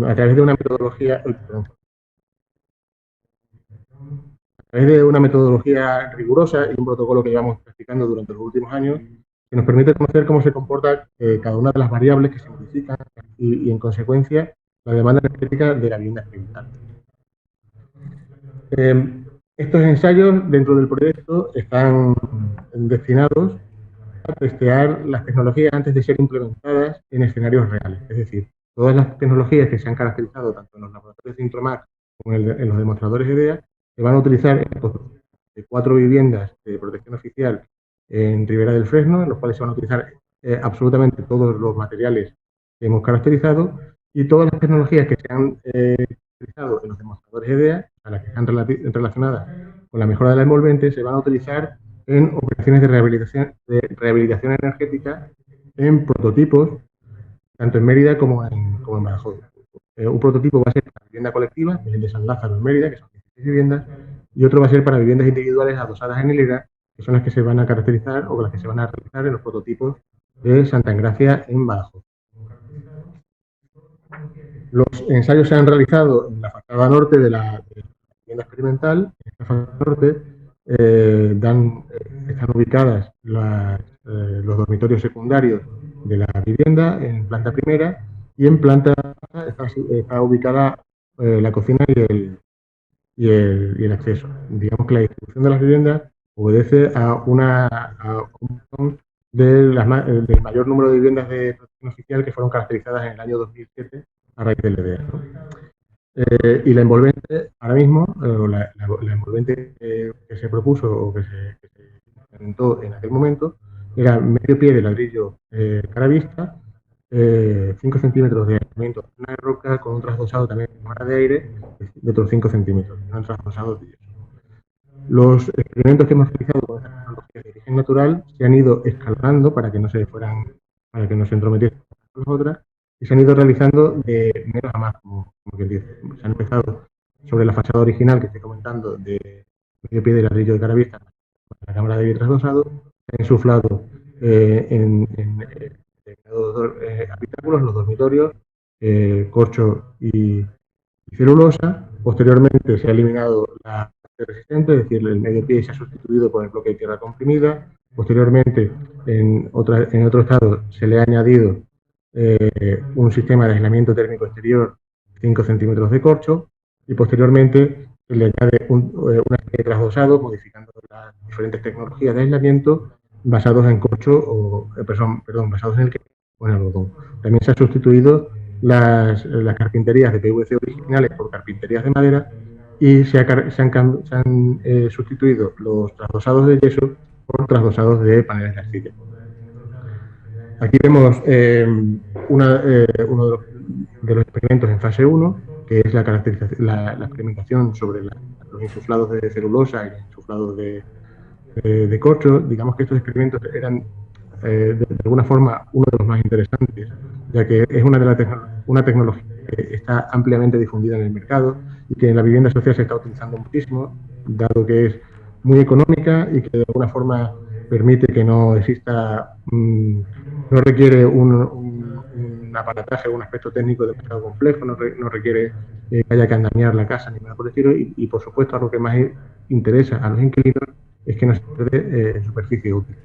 a través de una metodología rigurosa y un protocolo que llevamos practicando durante los últimos años, que nos permite conocer cómo se comporta cada una de las variables que se modifican y en consecuencia, la demanda energética de la vivienda experimental. Estos ensayos dentro del proyecto están destinados a testear las tecnologías antes de ser implementadas en escenarios reales. Es decir, todas las tecnologías que se han caracterizado tanto en los laboratorios de Intromac como en los demostradores EDEA se van a utilizar en la construcción de 4 viviendas de protección oficial en Ribera del Fresno, en los cuales se van a utilizar absolutamente todos los materiales que hemos caracterizado, y todas las tecnologías que se han utilizado en los demostradores EDEA, a las que están relacionadas con la mejora de la envolvente, se van a utilizar en operaciones de rehabilitación energética en prototipos, tanto en Mérida como en Badajoz. Un prototipo va a ser la vivienda colectiva, el de San Lázaro en Mérida, que son viviendas, y otro va a ser para viviendas individuales adosadas en hilera, que son las que se van a caracterizar o las que se van a realizar en los prototipos de Santa Engracia en Badajoz. Los ensayos se han realizado en la fachada norte de la vivienda experimental. En esta fachada norte están ubicadas los dormitorios secundarios de la vivienda en planta primera, y en planta está ubicada la cocina y el acceso. Digamos que la distribución de las viviendas obedece a un del mayor número de viviendas de protección oficial que fueron caracterizadas en el año 2007 a raíz del EDEA, ¿no? Y la envolvente, ahora mismo, la envolvente que se propuso o que se implementó en aquel momento, era medio pie de ladrillo caravista, 5 centímetros de aislamiento de roca, con un trasdosado también de cámara de aire de otros 5 centímetros, no trasdosados de yeso. Los experimentos que hemos realizado con estas tecnologías de origen natural se han ido escalando para que no se entrometiesen con las otras, y se han ido realizando de menos a más, como quien dice. Se han empezado sobre la fachada original que estoy comentando, de medio pie de ladrillo de caravista, con la cámara de aire trasdosado, se han insuflado en habitáculos, los dormitorios, corcho y celulosa. Posteriormente se ha eliminado la parte resistente, es decir, el medio pie se ha sustituido por el bloque de tierra comprimida. Posteriormente, en otro estado, se le ha añadido un sistema de aislamiento térmico exterior, 5 centímetros de corcho, y posteriormente se le añade una serie de trasdosados, modificando las diferentes tecnologías de aislamiento basados en corcho basados en el o en algodón. También se han sustituido las carpinterías de PVC originales por carpinterías de madera, y se han sustituido los trasdosados de yeso por trasdosados de paneles de arcilla. Aquí vemos uno de los experimentos en fase 1, que es la experimentación sobre los insuflados de celulosa y los insuflados de corcho. Digamos que estos experimentos eran de alguna forma uno de los más interesantes, ya que es una tecnología que está ampliamente difundida en el mercado y que en la vivienda social se está utilizando muchísimo, dado que es muy económica y que de alguna forma permite que no exista, no requiere un aparataje o un aspecto técnico demasiado complejo, no requiere que haya que andamiar la casa ni nada por el estilo, y por supuesto algo que más interesa a los inquilinos es que no se pierde superficie útil.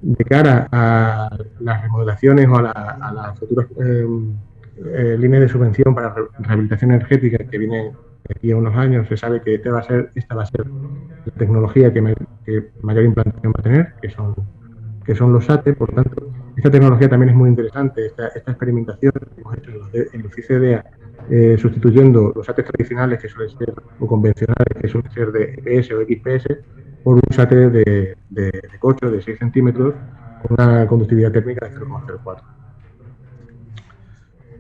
De cara a las remodelaciones o a las futuras líneas de subvención para rehabilitación energética que viene de aquí a unos años, se sabe que esta va a ser la tecnología que mayor implantación va a tener, que son los SATE. Por tanto, esta tecnología también es muy interesante. Esta experimentación que hemos hecho en los ICEDEA, sustituyendo los SATE tradicionales que suelen ser, o convencionales que suelen ser de EPS o XPS, por un SATE de corcho de 6 centímetros con una conductividad térmica de 0,04.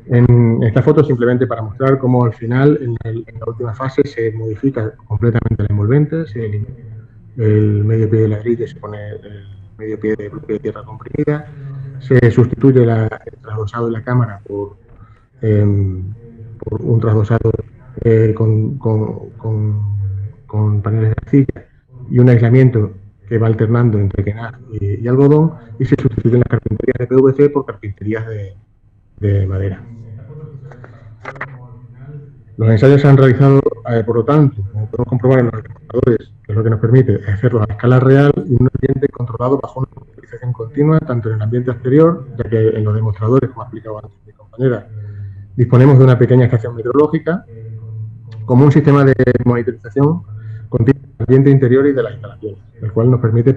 En esta foto, simplemente para mostrar cómo al final, en la última fase, se modifica completamente la envolvente, se elimina el medio pie de ladrillo y se pone el medio pie de bloque de tierra comprimida, se sustituye el trasdosado de la cámara por un trasdosado con paneles de arcilla y un aislamiento que va alternando entre quenaz y algodón, y se sustituyen las carpinterías de PVC por carpinterías de madera. Los ensayos se han realizado, por lo tanto, como podemos comprobar en los demostradores, que es lo que nos permite hacerlo a escala real y en un ambiente controlado bajo una monitorización continua, tanto en el ambiente exterior, ya que en los demostradores, como ha explicado antes mi compañera, disponemos de una pequeña estación meteorológica, como un sistema de monitorización continua del ambiente interior y de las instalaciones, el cual nos permite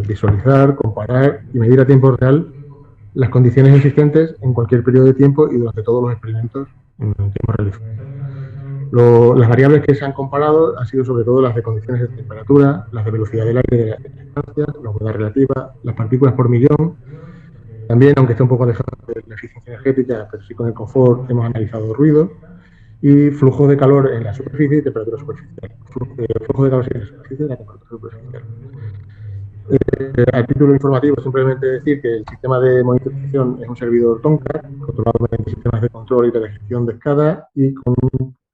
visualizar, comparar y medir a tiempo real las condiciones existentes en cualquier periodo de tiempo y durante todos los experimentos que hemos realizado. Las variables que se han comparado han sido sobre todo las de condiciones de temperatura, las de velocidad del aire de las distancias, la humedad relativa, las partículas por millón. También, aunque esté un poco alejado de la eficiencia energética, pero sí con el confort, hemos analizado ruido y flujo de calor en la superficie y temperatura superficial. Flujo de calor en la superficie y la temperatura superficial. A título informativo, simplemente decir que el sistema de monitorización es un servidor Tomcat, controlado mediante sistemas de control y de gestión de escala, y con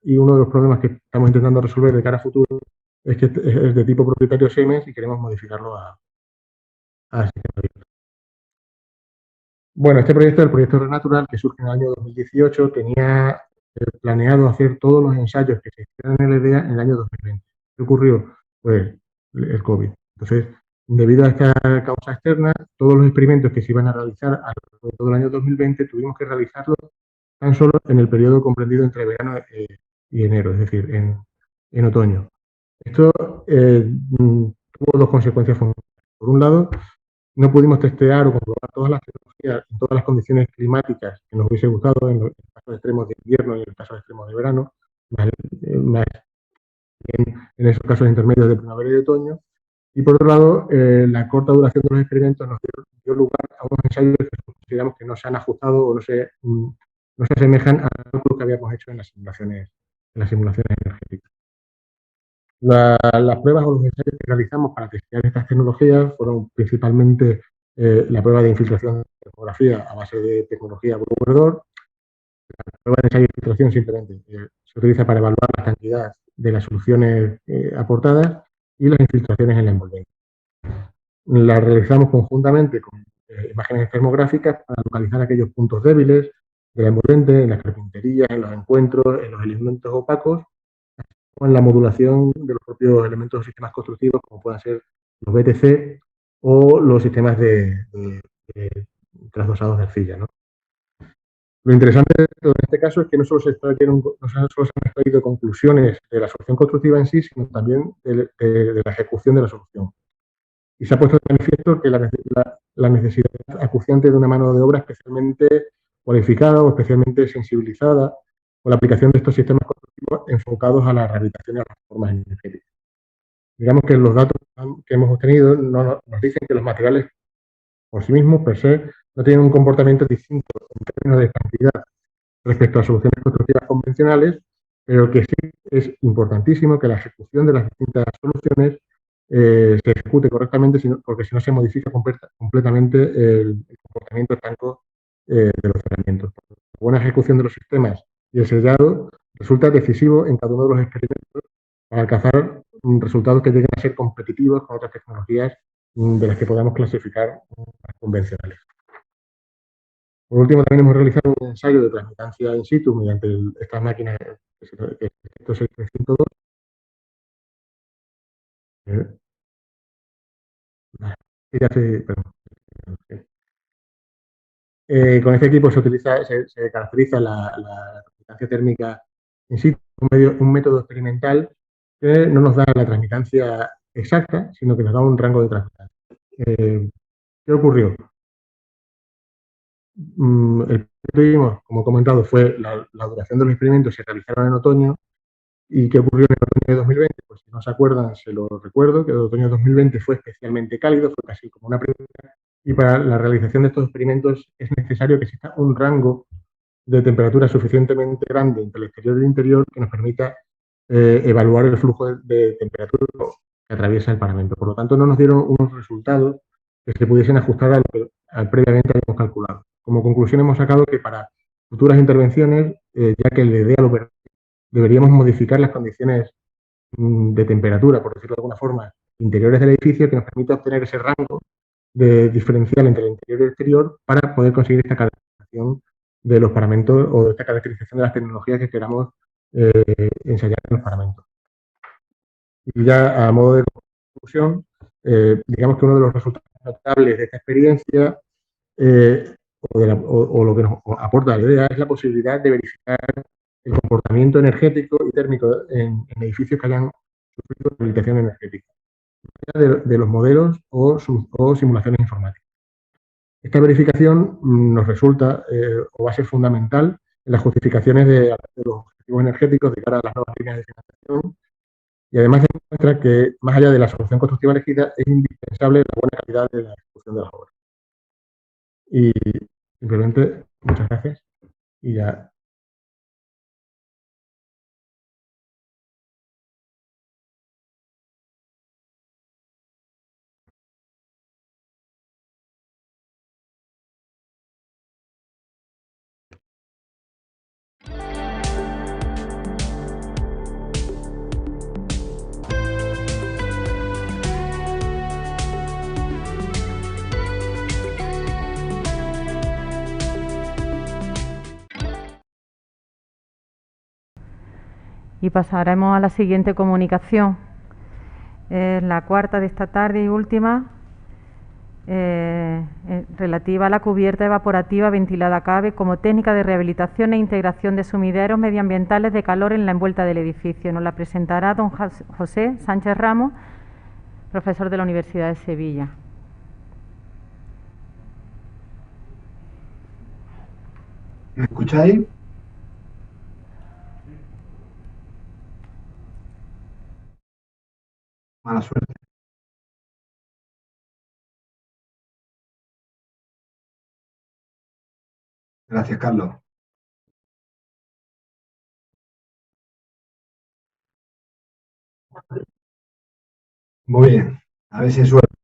y uno de los problemas que estamos intentando resolver de cara a futuro es que es de tipo propietario Siemens y queremos modificarlo a sistema abierto. Bueno, este proyecto, el proyecto Renatural, que surge en el año 2018, tenía planeado hacer todos los ensayos que se hicieran en LDA en el año 2020. ¿Qué ocurrió? Pues el COVID. Entonces, debido a esta causa externa, todos los experimentos que se iban a realizar a lo largo de todo el año 2020 tuvimos que realizarlos tan solo en el periodo comprendido entre verano y enero, es decir, en otoño. Esto tuvo dos consecuencias fundamentales. Por un lado, no pudimos testear o comprobar todas las tecnologías en todas las condiciones climáticas que nos hubiese gustado en los casos extremos de invierno y en los casos extremos de verano, más en esos casos intermedios de primavera y de otoño. Y por otro lado, la corta duración de los experimentos nos dio lugar a unos ensayos que consideramos que no se han ajustado o no se asemejan a lo que habíamos hecho en las simulaciones energéticas. Las pruebas o los ensayos que realizamos para testear estas tecnologías fueron principalmente la prueba de infiltración de termografía a base de tecnología Brouwer-Dor. La prueba de ensayo de infiltración simplemente se utiliza para evaluar la cantidad de las soluciones aportadas y las infiltraciones en la envolvente. Las realizamos conjuntamente con imágenes termográficas para localizar aquellos puntos débiles de la envolvente, en las carpinterías, en los encuentros, en los elementos opacos, o en la modulación de los propios elementos o sistemas constructivos, como puedan ser los BTC o los sistemas de trasdosados de arcilla, ¿no? Lo interesante en este caso es que no solo se han extraído conclusiones de la solución constructiva en sí, sino también de la ejecución de la solución. Y se ha puesto de manifiesto que la necesidad acuciante de una mano de obra especialmente cualificada o especialmente sensibilizada con la aplicación de estos sistemas constructivos enfocados a la rehabilitación y a las formas energéticas. Digamos que los datos que hemos obtenido nos dicen que los materiales por sí mismos, per se, no tienen un comportamiento distinto en términos de cantidad respecto a soluciones constructivas convencionales, pero que sí es importantísimo que la ejecución de las distintas soluciones se ejecute correctamente, porque si no se modifica completamente el comportamiento estanco de los cerramientos. La buena ejecución de los sistemas y el sellado resulta decisivo en cada uno de los experimentos para alcanzar resultados que lleguen a ser competitivos con otras tecnologías de las que podamos clasificar convencionales. Por último, también hemos realizado un ensayo de transmitancia in situ mediante estas máquinas que 6302. Con este equipo se caracteriza la transmitancia térmica in situ, un método experimental que no nos da la transmitancia exacta, sino que nos da un rango de transmitancia. ¿Qué ocurrió? El que tuvimos, como he comentado, fue la duración de los experimentos se realizaron en otoño. ¿Y qué ocurrió en el otoño de 2020? Pues si no se acuerdan, se lo recuerdo, que el otoño de 2020 fue especialmente cálido, fue casi como una primavera, y para la realización de estos experimentos es necesario que exista un rango de temperatura suficientemente grande entre el exterior y el interior que nos permita evaluar el flujo de temperatura que atraviesa el paramento. Por lo tanto, no nos dieron unos resultados que se pudiesen ajustar a lo que previamente habíamos calculado. Como conclusión hemos sacado que para futuras intervenciones, ya que el idea lo deberíamos modificar las condiciones de temperatura, por decirlo de alguna forma, interiores del edificio, que nos permita obtener ese rango de diferencial entre el interior y el exterior para poder conseguir esta caracterización de los paramentos o esta caracterización de las tecnologías que queramos ensayar en los paramentos. Y ya a modo de conclusión, digamos que uno de los resultados notables de esta experiencia o lo que nos aporta la idea es la posibilidad de verificar el comportamiento energético y térmico en edificios que hayan sufrido rehabilitación energética, de los modelos o simulaciones informáticas. Esta verificación nos resulta o va a ser fundamental en las justificaciones de los objetivos energéticos de cara a las nuevas líneas de financiación, y además demuestra que, más allá de la solución constructiva elegida, es indispensable la buena calidad de la ejecución de las obras. Y simplemente, muchas gracias. Y ya. Y pasaremos a la siguiente comunicación. Es la cuarta de esta tarde y última, relativa a la cubierta evaporativa ventilada CABE como técnica de rehabilitación e integración de sumideros medioambientales de calor en la envuelta del edificio. Nos la presentará don José Sánchez Ramos, profesor de la Universidad de Sevilla. ¿Me escucháis? Mala suerte. Gracias, Carlos. Muy bien, a ver si hay suerte.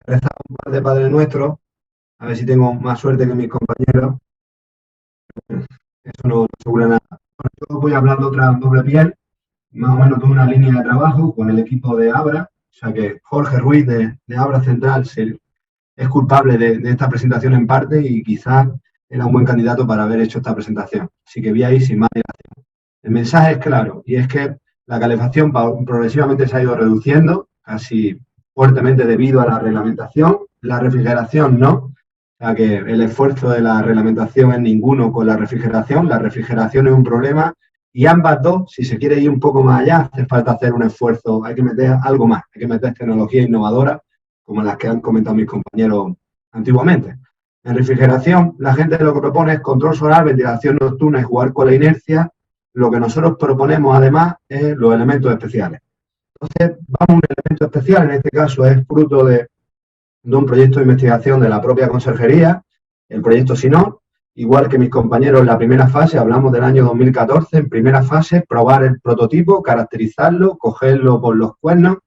He rezado un par de Padre Nuestro, a ver si tengo más suerte que mis compañeros. Eso no asegura nada. Bueno, yo voy a hablar de otra doble piel, más o menos de una línea de trabajo con el equipo de Abra, o sea que Jorge Ruiz de Abra Central es culpable de esta presentación en parte y quizás era un buen candidato para haber hecho esta presentación. Así que voy a ir sin más dilación. El mensaje es claro, y es que la calefacción progresivamente se ha ido reduciendo, casi fuertemente debido a la reglamentación. La refrigeración no, o sea que el esfuerzo de la reglamentación es ninguno con la refrigeración. La refrigeración es un problema y ambas dos, si se quiere ir un poco más allá, hace falta hacer un esfuerzo, hay que meter algo más, hay que meter tecnología innovadora como las que han comentado mis compañeros antiguamente. En refrigeración, la gente lo que propone es control solar, ventilación nocturna y jugar con la inercia. Lo que nosotros proponemos, además, es los elementos especiales. Entonces, vamos a un elemento especial, en este caso es fruto de un proyecto de investigación de la propia Conserjería, el proyecto SINOR. Igual que mis compañeros en la primera fase, hablamos del año 2014, en primera fase, probar el prototipo, caracterizarlo, cogerlo por los cuernos,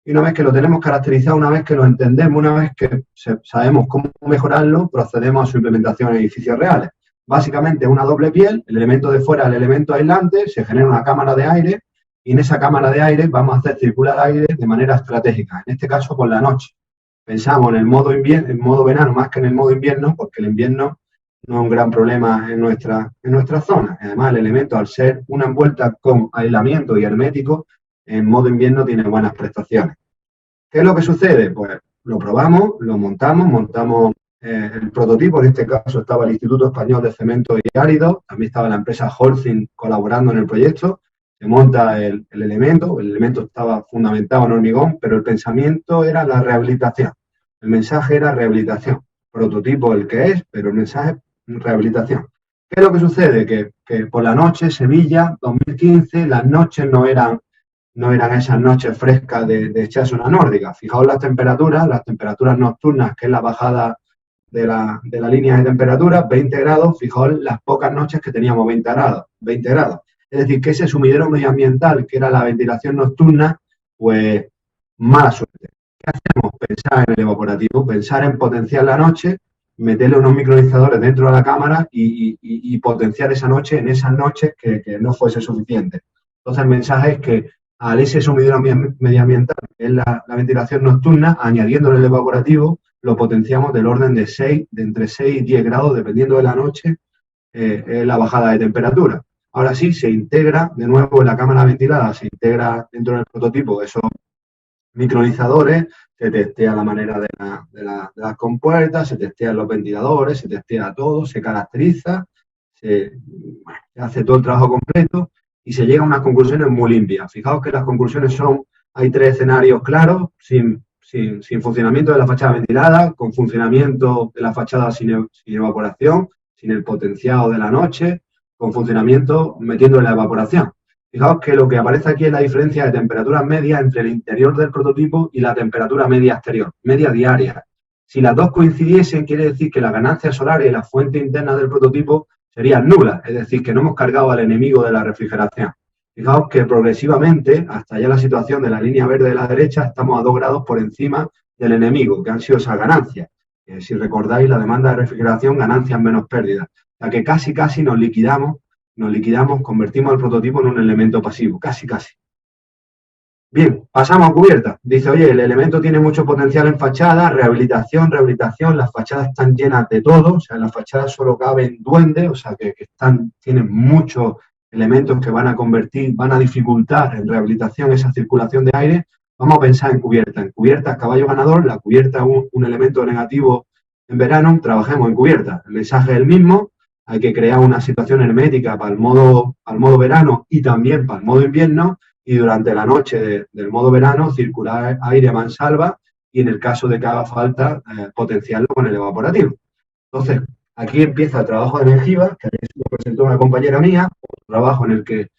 y una vez que lo tenemos caracterizado, una vez que lo entendemos, una vez que sabemos cómo mejorarlo, procedemos a su implementación en edificios reales. Básicamente una doble piel, el elemento de fuera, el elemento aislante, se genera una cámara de aire y en esa cámara de aire vamos a hacer circular aire de manera estratégica, en este caso por la noche. Pensamos en el modo invierno, en modo verano más que en el modo invierno, porque el invierno no es un gran problema en nuestra zona. Además, el elemento, al ser una envuelta con aislamiento y hermético, en modo invierno tiene buenas prestaciones. ¿Qué es lo que sucede? Pues lo probamos, lo montamos el prototipo. En este caso estaba el Instituto Español de Cemento y Áridos, también estaba la empresa Holcim colaborando en el proyecto. Se monta el elemento estaba fundamentado en hormigón, pero el pensamiento era la rehabilitación. El mensaje era rehabilitación. Prototipo el que es, pero el mensaje es rehabilitación. ¿Qué es lo que sucede? Que por la noche, Sevilla, 2015, las noches no eran esas noches frescas de echarse una nórdica. Fijaos las temperaturas nocturnas, que es la bajada de la línea de temperatura, 20 grados, fijaos las pocas noches que teníamos 20 grados. Es decir, que ese sumidero medioambiental, que era la ventilación nocturna, pues mala suerte. ¿Qué hacemos? Pensar en el evaporativo, pensar en potenciar la noche, meterle unos micronizadores dentro de la cámara y potenciar esa noche en esas noches que no fuese suficiente. Entonces el mensaje es que al ese sumidero medioambiental, que es la ventilación nocturna, añadiéndole el evaporativo, lo potenciamos del orden de entre 6 y 10 grados, dependiendo de la noche, la bajada de temperatura. Ahora sí, se integra de nuevo en la cámara ventilada, se integra dentro del prototipo esos micronizadores, se testea la manera de las compuertas, se testean los ventiladores, se testea todo, se caracteriza, se hace todo el trabajo completo y se llega a unas conclusiones muy limpias. Fijaos que las conclusiones hay 3 escenarios claros, sin funcionamiento de la fachada ventilada, con funcionamiento de la fachada sin evaporación, sin el potenciado de la noche, con funcionamiento metiendo la evaporación. Fijaos que lo que aparece aquí es la diferencia de temperaturas medias entre el interior del prototipo y la temperatura media exterior, media diaria. Si las dos coincidiesen, quiere decir que la ganancia solar y la fuente interna del prototipo serían nulas, es decir, que no hemos cargado al enemigo de la refrigeración. Fijaos que progresivamente, hasta ya la situación de la línea verde de la derecha, estamos a 2 grados por encima del enemigo, que han sido esas ganancias. Si recordáis, la demanda de refrigeración, ganancias menos pérdidas. O sea que casi nos liquidamos, convertimos el prototipo en un elemento pasivo, casi. Bien, pasamos a cubierta. Dice, oye, el elemento tiene mucho potencial en fachada, rehabilitación, las fachadas están llenas de todo, o sea, en las fachadas solo caben duendes, o sea, que tienen mucho elementos que van a convertir, van a dificultar en rehabilitación esa circulación de aire, vamos a pensar en cubierta. En cubierta, caballo ganador, la cubierta un elemento negativo en verano, trabajemos en cubierta. El mensaje es el mismo, hay que crear una situación hermética para el modo verano y también para el modo invierno, y durante la noche del modo verano circular aire a mansalva y en el caso de que haga falta potenciarlo con el evaporativo. Entonces, aquí empieza el trabajo de Mengíbar, que lo presentó una compañera mía, un trabajo en el que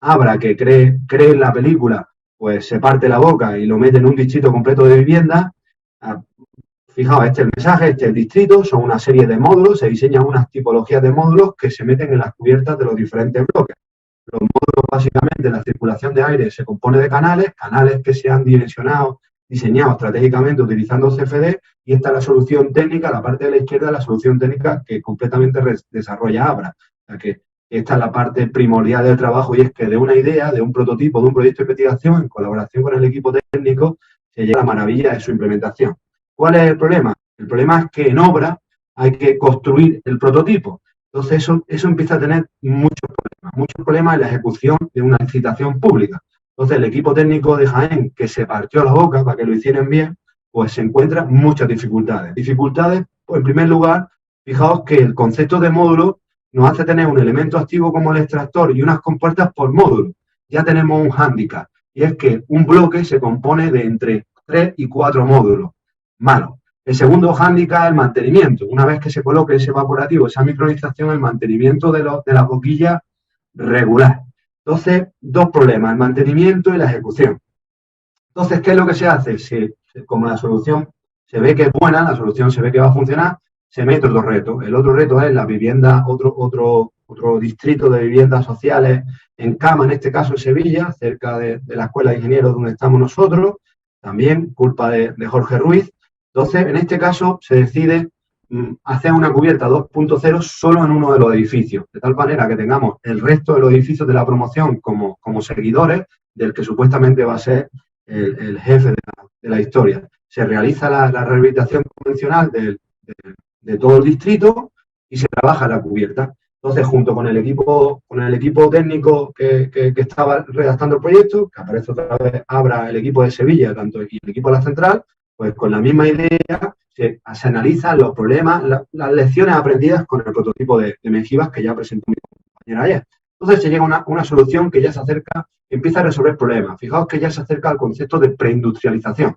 Abra, que cree en la película, pues se parte la boca y lo mete en un distrito completo de vivienda. Fijaos, este es el mensaje, este es el distrito, son una serie de módulos, se diseñan unas tipologías de módulos que se meten en las cubiertas de los diferentes bloques. Los módulos, básicamente, la circulación de aire se compone de canales que se han diseñado estratégicamente utilizando CFD, y esta es la solución técnica, la parte de la izquierda, la solución técnica que completamente desarrolla Abra. O sea que esta es la parte primordial del trabajo, y es que de una idea, de un prototipo, de un proyecto de investigación, en colaboración con el equipo técnico, se llega a la maravilla de su implementación. ¿Cuál es el problema? El problema es que en obra hay que construir el prototipo. Entonces eso empieza a tener muchos problemas en la ejecución de una licitación pública. Entonces el equipo técnico de Jaén, que se partió la boca para que lo hicieran bien, pues se encuentra muchas dificultades. Dificultades, pues en primer lugar, fijaos que el concepto de módulo nos hace tener un elemento activo como el extractor y unas compuertas por módulo. Ya tenemos un hándicap, y es que un bloque se compone de entre 3 y 4 módulos. Malo. El segundo hándicap es el mantenimiento. Una vez que se coloque ese evaporativo, esa micronización, el mantenimiento de la boquilla regular. Entonces, dos problemas, el mantenimiento y la ejecución. Entonces, ¿qué es lo que se hace? Como la solución se ve que es buena, la solución se ve que va a funcionar, se mete otro reto. El otro reto es la vivienda, otro distrito de viviendas sociales en Cama, en este caso en Sevilla, cerca de la Escuela de Ingenieros donde estamos nosotros, también culpa de Jorge Ruiz. Entonces, en este caso se decide hacer una cubierta 2.0 solo en uno de los edificios, de tal manera que tengamos el resto de los edificios de la promoción como seguidores del que supuestamente va a ser el jefe de la historia. Se realiza la rehabilitación convencional de todo el distrito y se trabaja la cubierta. Entonces, junto con el equipo técnico que estaba redactando el proyecto, que aparece otra vez Abra, el equipo de Sevilla, tanto y el equipo de la central, pues con la misma idea se analizan los problemas, las lecciones aprendidas con el prototipo de Mengíbar que ya presentó mi compañera ayer. Entonces se llega a una solución que ya se acerca, que empieza a resolver problemas. Fijaos que ya se acerca al concepto de preindustrialización.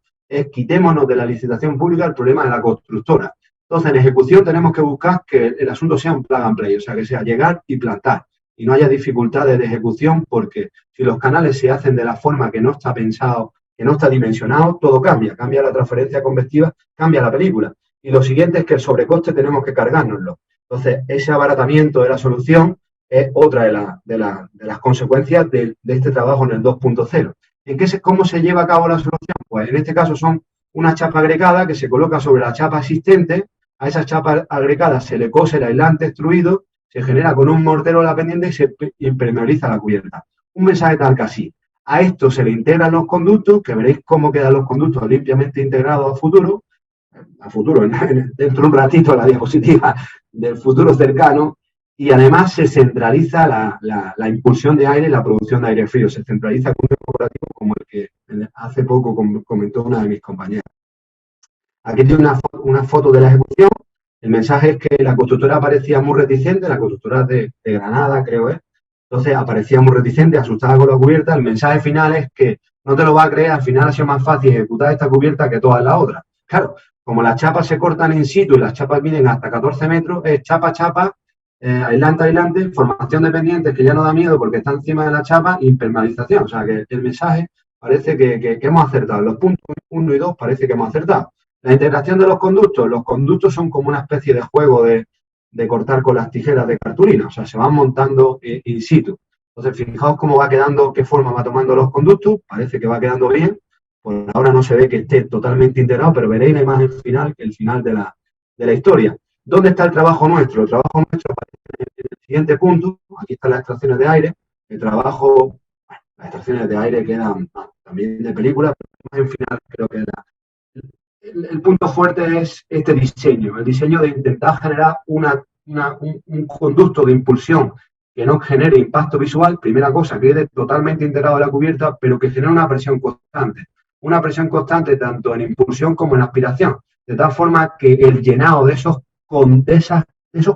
Quitémonos de la licitación pública el problema de la constructora. Entonces, en ejecución tenemos que buscar que el asunto sea un plug and play, o sea, que sea llegar y plantar y no haya dificultades de ejecución, porque si los canales se hacen de la forma que no está pensado, que no está dimensionado, todo cambia la transferencia convectiva, cambia la película. Y lo siguiente es que el sobrecoste tenemos que cargárnoslo. Entonces, ese abaratamiento de la solución es otra de las consecuencias de este trabajo en el 2.0. ¿Cómo se lleva a cabo la solución? Pues en este caso son una chapa agregada que se coloca sobre la chapa existente. A esa chapa agregada se le cose el aislante extruido, se genera con un mortero la pendiente y se impermeabiliza la cubierta. Un mensaje tal que así. A esto se le integran los conductos, que veréis cómo quedan los conductos limpiamente integrados a futuro, dentro de un ratito la diapositiva del futuro cercano, y además se centraliza la impulsión de aire y la producción de aire frío. Se centraliza con un evaporativo como el que hace poco comentó una de mis compañeras. Aquí tiene una foto de la ejecución. El mensaje es que la constructora parecía muy reticente, la constructora de Granada, creo es. Entonces aparecía muy reticente, asustada con la cubierta. El mensaje final es que no te lo vas a creer, al final ha sido más fácil ejecutar esta cubierta que todas las otras. Claro, como las chapas se cortan in situ y las chapas miden hasta 14 metros, es chapa, aislante, formación de pendientes que ya no da miedo porque está encima de la chapa, impermeabilización. O sea que el mensaje parece que hemos acertado. Los puntos 1 y 2 parece que hemos acertado. La integración de los conductos son como una especie de juego de cortar con las tijeras de cartulina, o sea, se van montando in situ. Entonces, fijaos cómo va quedando, qué forma va tomando los conductos, parece que va quedando bien. Por ahora no se ve que esté totalmente integrado, pero veréis la imagen final, el final de la historia. ¿Dónde está el trabajo nuestro? El trabajo nuestro aparece en el siguiente punto. Aquí están las extracciones de aire. Las extracciones de aire quedan también de película, pero en final creo que el punto fuerte es este diseño, el diseño de intentar generar un conducto de impulsión que no genere impacto visual, primera cosa, que quede totalmente integrado en la cubierta, pero que genere una presión constante tanto en impulsión como en aspiración, de tal forma que el llenado de esos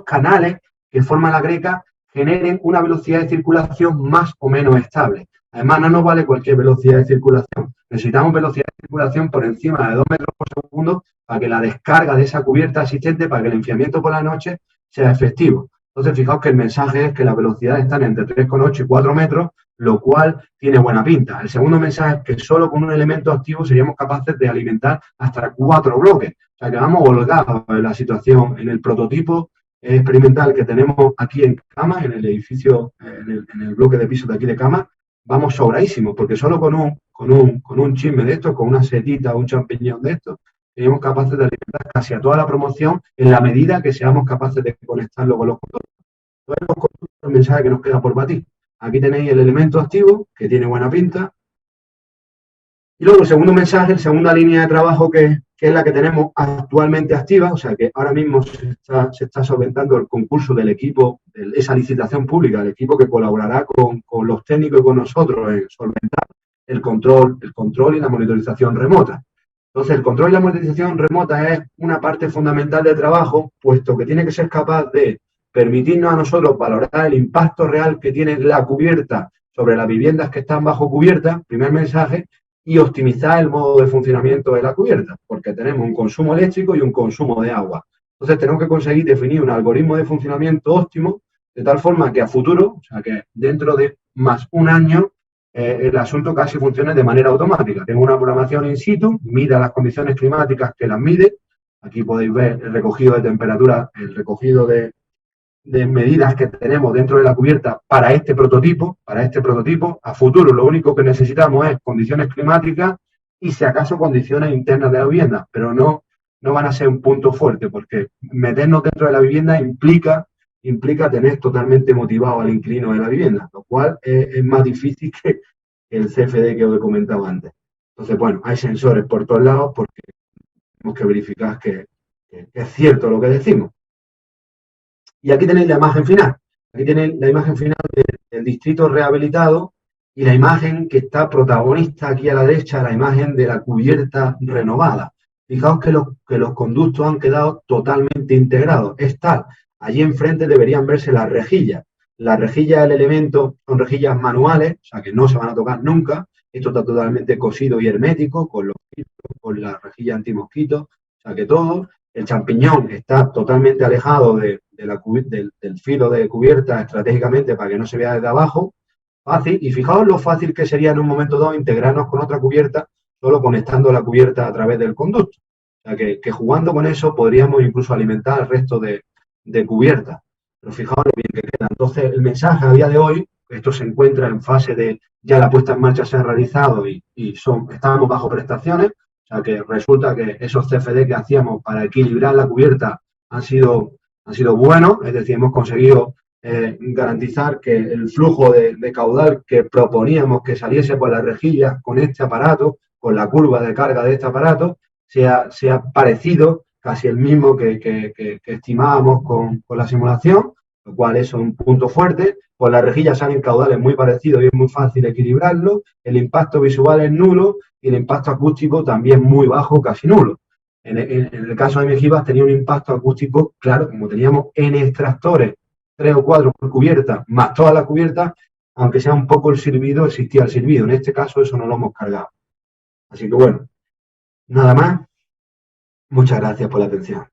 canales que forman la greca generen una velocidad de circulación más o menos estable. Además, no nos vale cualquier velocidad de circulación. Necesitamos velocidad de circulación por encima de 2 metros por segundo para que la descarga de esa cubierta existente, para que el enfriamiento por la noche sea efectivo. Entonces, fijaos que el mensaje es que las velocidades están entre 3,8 y 4 metros, lo cual tiene buena pinta. El segundo mensaje es que solo con un elemento activo seríamos capaces de alimentar hasta 4 bloques. O sea, que vamos holgados en la situación. En el prototipo experimental que tenemos aquí en Cama, en el edificio, en el bloque de pisos de aquí de Cama, vamos sobradísimos, porque solo con un chisme de estos, con una setita o un champiñón de estos, seríamos capaces de alimentar casi a toda la promoción en la medida que seamos capaces de conectarlo con los conductos. El mensaje que nos queda por batir. Aquí tenéis el elemento activo, que tiene buena pinta. Y luego el segundo mensaje, la segunda línea de trabajo que es la que tenemos actualmente activa, o sea que ahora mismo se está solventando el concurso del equipo, esa licitación pública, el equipo que colaborará con los técnicos y con nosotros en solventar el control y la monitorización remota. Entonces, el control y la monitorización remota es una parte fundamental del trabajo, puesto que tiene que ser capaz de permitirnos a nosotros valorar el impacto real que tiene la cubierta sobre las viviendas que están bajo cubierta, primer mensaje, y optimizar el modo de funcionamiento de la cubierta, porque tenemos un consumo eléctrico y un consumo de agua. Entonces, tenemos que conseguir definir un algoritmo de funcionamiento óptimo, de tal forma que a futuro, o sea, que dentro de más un año, el asunto casi funcione de manera automática. Tengo una programación in situ, mida las condiciones climáticas que las mide. Aquí podéis ver el recogido de temperatura, el recogido de medidas que tenemos dentro de la cubierta para este prototipo. A futuro lo único que necesitamos es condiciones climáticas y si acaso condiciones internas de la vivienda, pero no van a ser un punto fuerte, porque meternos dentro de la vivienda implica tener totalmente motivado al inquilino de la vivienda, lo cual es más difícil que el CFD que os he comentado antes. Entonces, bueno, hay sensores por todos lados porque tenemos que verificar que es cierto lo que decimos. Y aquí tenéis la imagen final. Aquí tenéis la imagen final del distrito rehabilitado y la imagen que está protagonista aquí a la derecha, la imagen de la cubierta renovada. Fijaos que los conductos han quedado totalmente integrados. Es tal. Allí enfrente deberían verse las rejillas. Las rejillas del elemento son rejillas manuales, o sea que no se van a tocar nunca. Esto está totalmente cosido y hermético con los filtros, con la rejilla antimosquitos, o sea que todo. El champiñón está totalmente alejado del filo de cubierta estratégicamente para que no se vea desde abajo. Fácil. Y fijaos lo fácil que sería en un momento dado integrarnos con otra cubierta, solo conectando la cubierta a través del conducto. O sea que jugando con eso podríamos incluso alimentar el resto de cubierta. Pero fijaos lo bien que queda. Entonces, el mensaje a día de hoy, esto se encuentra en fase de ya la puesta en marcha se ha realizado y estábamos bajo prestaciones, o sea que resulta que esos CFD que hacíamos para equilibrar la cubierta han sido buenos, es decir, hemos conseguido garantizar que el flujo de caudal que proponíamos que saliese por las rejillas con este aparato, con la curva de carga de este aparato, sea parecido, casi el mismo que estimábamos con la simulación, lo cual es un punto fuerte. Por las rejillas salen caudales muy parecidos y es muy fácil equilibrarlo. El impacto visual es nulo y el impacto acústico también muy bajo, casi nulo. En el caso de Mejivas tenía un impacto acústico, claro, como teníamos N extractores, 3 o 4 por cubierta, más toda la cubierta, aunque sea un poco el silbido, existía el silbido. En este caso eso no lo hemos cargado. Así que bueno, nada más. Muchas gracias por la atención.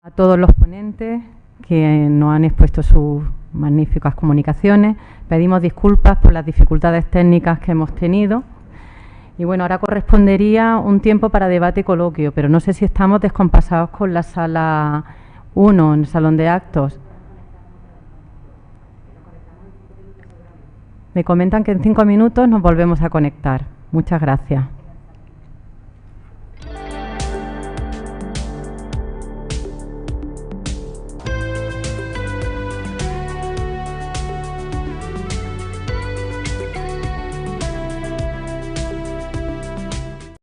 A todos los ponentes que nos han expuesto sus magníficas comunicaciones. Pedimos disculpas por las dificultades técnicas que hemos tenido. Y bueno, ahora correspondería un tiempo para debate y coloquio, pero no sé si estamos descompasados con la sala 1, en el salón de actos. Me comentan que en 5 minutos nos volvemos a conectar. Muchas gracias.